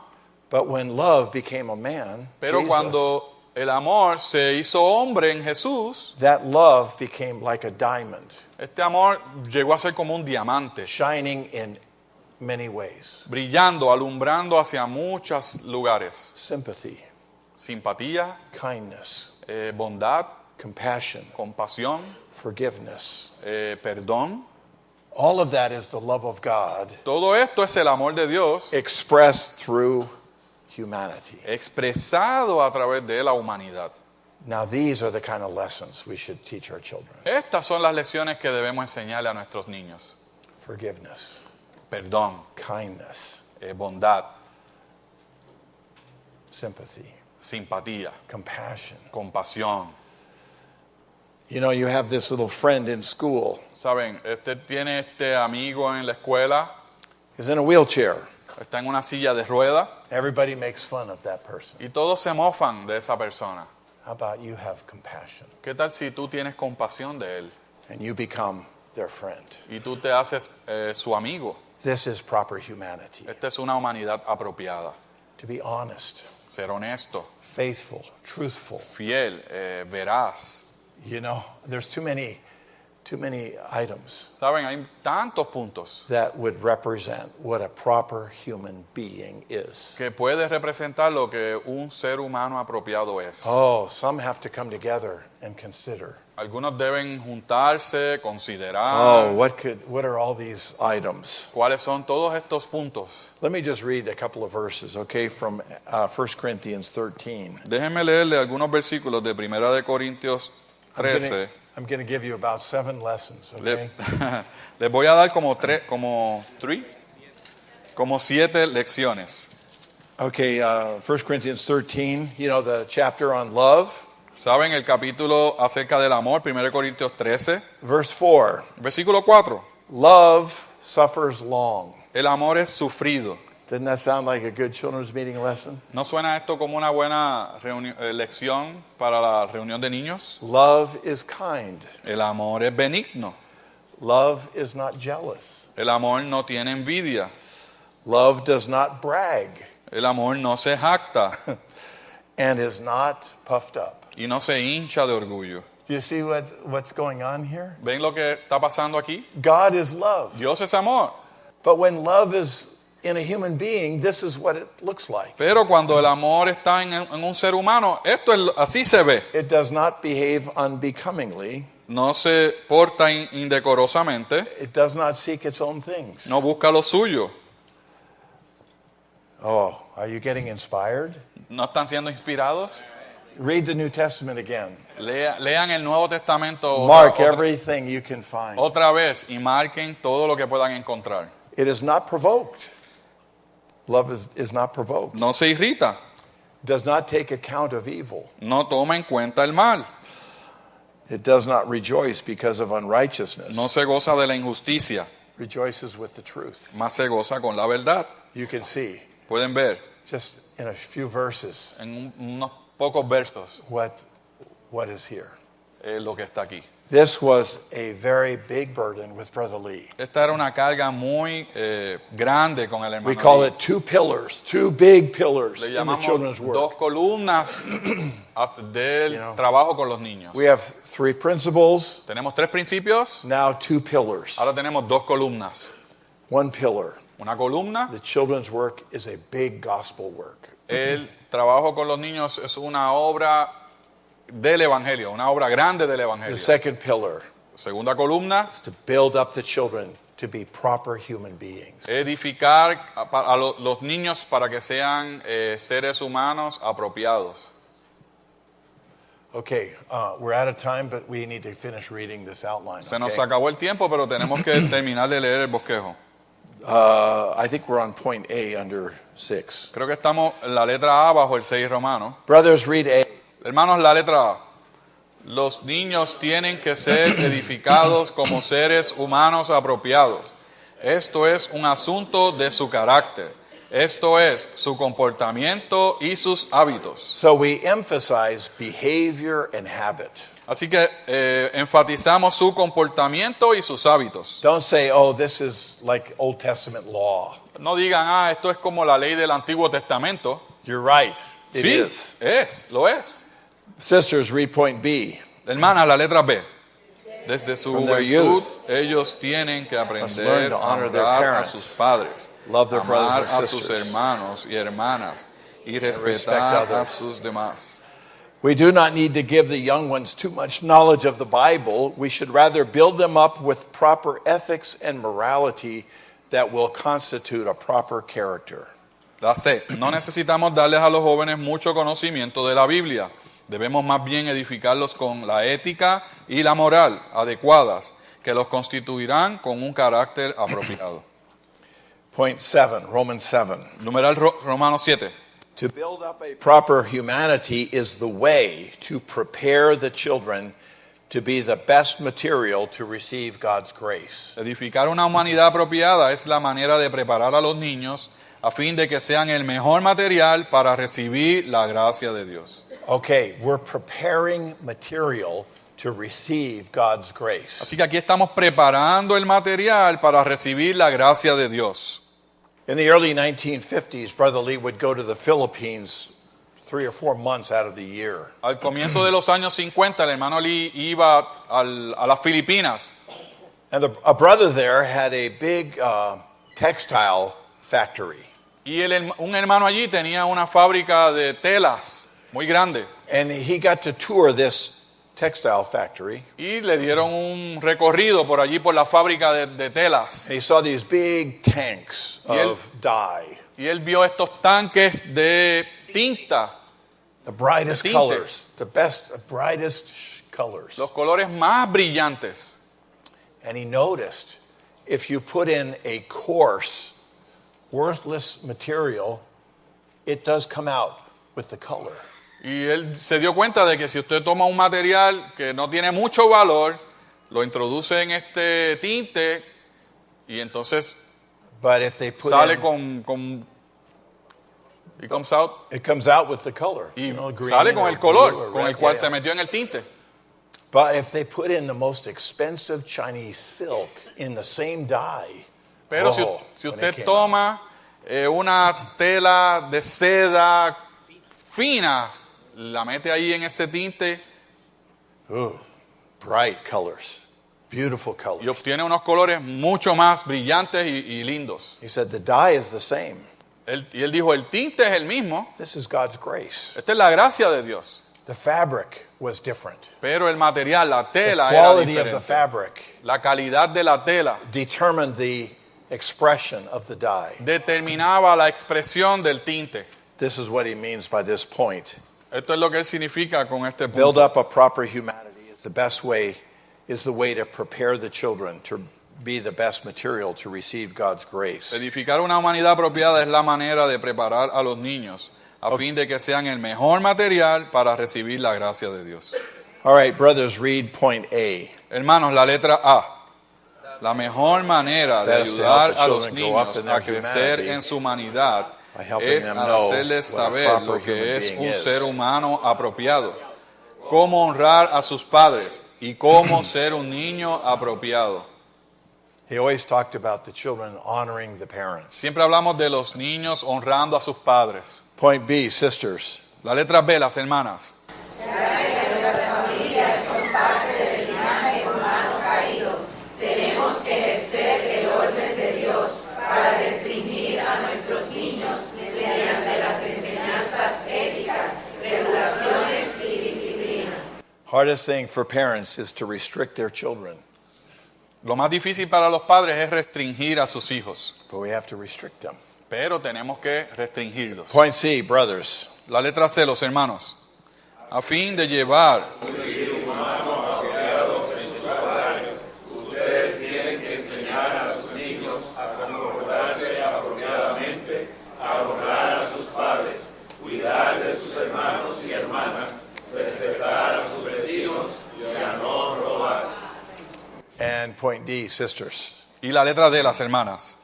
But when love became a man, pero Jesus, cuando el amor se hizo hombre en Jesús, that love became like a diamond, este amor llegó a ser como un diamante, shining in many ways. brillando, alumbrando hacia muchos lugares. Sympathy, Simpatía, kindness, bondad, compassion, compasión, forgiveness. perdón. All of that is the love of God Todo esto es el amor de Dios expressed through humanity. expresado a través de la humanidad. Now, these are the kind of lessons we should teach our children. Estas son las lecciones que debemos enseñarle a nuestros niños. Forgiveness, Perdón, kindness, bondad, sympathy, simpatía, compassion. compasión. You know, you have this little friend in school. Saben, tiene este amigo en la escuela, He's in a wheelchair. está en una silla de rueda Everybody makes fun of that person. y todos se mofan de esa persona. How about you have compassion ¿Qué tal si tú tienes compasión de él and you become their friend? y tú te haces su amigo? This is proper humanity. Esta es una humanidad apropiada. To be honest, Ser honesto, faithful, truthful. fiel, veraz. You know, there's too many items Saben, hay tantos puntos that would represent what a proper human being is. que puede representar lo que un ser humano apropiado es. Oh, some have to come together and consider. Algunos deben juntarse, considerar Oh, what are all these items? cuáles son todos estos puntos. Let me just read a couple of verses, okay, from 1 Corinthians 13. Déjenme leerle algunos versículos de 1 de Corintios 13. I'm going to give you about 7 lessons, okay? Les voy a dar como 7 lecciones. Okay, 1 Corinthians 13, you know, the chapter on love. ¿Saben el capítulo acerca del amor? 1 Corintios 13, Verse 4, versículo 4. love suffers long. El amor es sufrido. Doesn't that sound like a good children's meeting lesson? ¿No suena esto como una buena lección para la reunión de niños? Love is kind. El amor es benigno. Love is not jealous. El amor no tiene envidia. Love does not brag El amor no se jacta and is not puffed up. y no se hincha de orgullo. Do you see what's going on here? ¿Ven lo que está pasando aquí? God is love. Dios es amor. But when love is in a human being, this is what it looks like. Pero cuando el amor está en un ser humano, así se ve. It does not behave unbecomingly. No se porta indecorosamente, It does not seek its own things. no busca lo suyo. Oh, are you getting inspired? ¿No están siendo inspirados? Read the New Testament again. Lean el Nuevo Testamento Mark everything you can find. otra vez y marquen todo lo que puedan encontrar. It is not provoked. Love is not provoked. No se irrita, Does not take account of evil. no toma en cuenta el mal, It does not rejoice because of unrighteousness. no se goza de la injusticia, Rejoices with the truth. más se goza con la verdad. You can see Pueden ver just in a few verses en unos pocos versos what is here. lo que está aquí. This was a very big burden with Brother Lee. Esta era una carga muy grande con el hermano We call Lee. it 2 pillars, 2 big pillars Le in the llamamos children's work. 2 columnas del You know. trabajo con los niños. We have 3 principles, Tenemos 3 principios, now 2 pillars. ahora tenemos 2 columnas. 1 pillar. Una columna, The children's work is a big gospel work. el trabajo con los niños es una obra del Evangelio, una obra grande del The Evangelio. second pillar Segunda columna, is to build up the children to be proper human beings. edificar a los niños para que sean seres humanos apropiados. Okay, we're out of time, but we need to finish reading this outline. Se nos Okay? acabó el tiempo, pero tenemos que terminar de leer el bosquejo. I think we're on point A under 6. Creo que estamos en la letra A bajo el 6 romano. Brothers, read A. Hermanos, la letra A. Los niños tienen que ser edificados como seres humanos apropiados. Esto es un asunto de su carácter. Esto es su comportamiento y sus hábitos. So we emphasize behavior and habit. Así que enfatizamos su comportamiento y sus hábitos. Don't say, oh, this is like Old Testament law. No digan, esto es como la ley del Antiguo Testamento. You're right. It Sí, is. lo es. Sisters, read point B. Hermanas, la letra B. Desde su From their juventud, youth, ellos tienen que learn aprender to a honor their honrar a parents, sus padres, love their brothers amar and a sus sisters, hermanos y hermanas y respect respetar a others. sus demás. We do not need to give the young ones too much knowledge of the Bible. We should rather build them up with proper ethics and morality that will constitute a proper character. La C. No necesitamos darles a los jóvenes mucho conocimiento de la Biblia. Debemos más bien edificarlos con la ética y la moral adecuadas que los constituirán con un carácter apropiado. Point 7, Romans 7. Numeral Romanos 7. To build up a proper humanity is the way to prepare the children to be the best material to receive God's grace. Edificar una humanidad apropiada es la manera de preparar a los niños a fin de que sean el mejor material para recibir la gracia de Dios. Okay, we're preparing material to receive God's grace. Así que aquí estamos preparando el material para recibir la gracia de Dios. In the early 1950s, Brother Lee would go to the Philippines 3 or 4 months out of the year. Al comienzo de los años 50, el hermano Lee iba a las Filipinas. And a brother there had a big textile factory. Y un hermano allí tenía una fábrica de telas muy grande. And he got to tour this textile factory. Y le dieron un recorrido por allí por la fábrica de telas. And he saw these big tanks of dye. Y él vio estos tanques de tinta, The brightest tinte. colors, the best, brightest colors. los colores más brillantes. And he noticed if you put in a coarse, worthless material, it does come out with the color. Y él se dio cuenta de que si usted toma un material que no tiene mucho valor, lo introduce en este tinte y entonces But if they put sale in, it comes out, it comes out with the color. y you know, green sale con or el color blue or con red, el cual yeah. se metió en el tinte. But if they put in the most expensive Chinese silk in the same dye, Pero si when it usted came toma una tela de seda fina, la mete ahí en ese tinte out, ooh, bright colors, beautiful colors. y obtiene unos colores mucho más brillantes y lindos. He said the dye is the same. Y él dijo, el tinte es el mismo, This is God's grace. esta es la gracia de Dios. The fabric was different. Pero el material, la The tela era quality of the diferente. fabric La calidad de la tela determined the expression of the dye. determinaba la expresión del tinte. This is what he means by this point. Esto es lo que él significa con este Build punto. up a proper humanity is the best way, is the way to prepare the children to be the best material to receive God's grace. Edificar una humanidad apropiada es la manera de preparar a los niños a fin de que sean el mejor material para recibir la gracia de Dios. All right, brothers, read point A. Hermanos, la letra A. La mejor manera de Best to help ayudar the a los children grow up niños in their a crecer humanity en su humanidad by helping es them al know hacerles what a saber proper lo que human es being un is. ser humano apropiado, cómo honrar a sus padres y cómo ser un niño apropiado. He always talked about the children honoring the parents. Siempre hablamos de los niños honrando a sus padres. Point B, sisters. La letra B, las hermanas. Tenemos que ejercer el orden de Dios para restringir a nuestros niños mediante las enseñanzas éticas, regulaciones y disciplina. Hardest thing for parents is to restrict their children, Lo más difícil para los padres es restringir a sus hijos, but we have to restrict them. pero tenemos que restringirlos. Point C, brothers. La letra C, los hermanos. a fin de llevar And point D, sisters. y la letra D, las hermanas.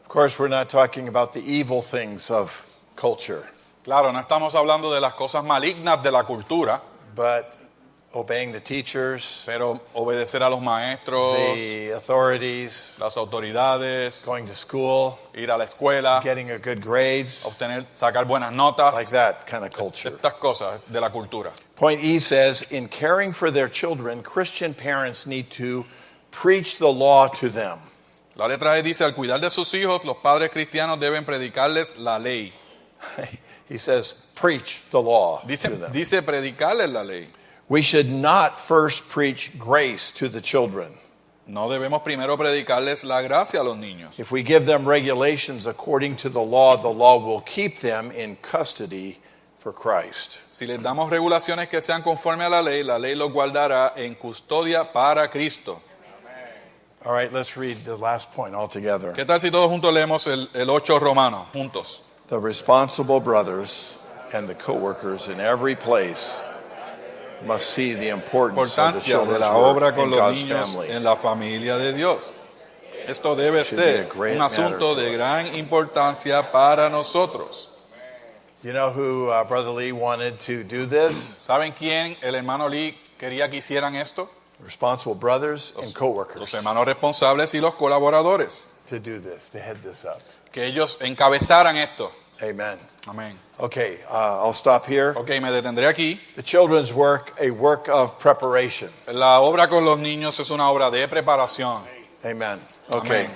Of course, we're not talking about the evil things of culture, Claro, no estamos hablando de las cosas malignas de la cultura, but obeying the teachers, pero obedecer a los maestros, the authorities, las autoridades, going to school, ir a la escuela, getting a good grades, sacar buenas notas, like that kind of culture. estas cosas de la cultura. Point E says, in caring for their children, Christian parents need to preach the law to them. La letra E dice, al cuidar de sus hijos, los padres cristianos deben predicarles la ley. He says, preach the law Dice, to them. dice predicarles la ley. We should not first preach grace to the children. No debemos primero predicarles la gracia a los niños. If we give them regulations according to the law will keep them in custody for Christ. Si les damos regulaciones que sean conforme a la ley los guardará en custodia para Cristo. All right, let's read the last point all together. ¿Qué tal si todos juntos leemos el 8 Romanos, juntos? The responsible brothers and the co-workers in every place must see the importance of the Importancia de children's la work obra in con los God's niños family. en la familia de Dios. Esto debe Should be a ser great un asunto matter to de us. gran importancia para nosotros. You know who Brother Lee wanted to do this? ¿Saben quién el hermano Lee quería que hicieran esto? Responsible brothers and co-workers Los hermanos responsables y los colaboradores. to do this, to head this up. Que ellos encabezaran esto. Amen. Amén. Okay, I'll stop here. Ok, me detendré aquí. The children's work, a work of preparation. La obra con los niños es una obra de preparación. Amen. Okay. Amén.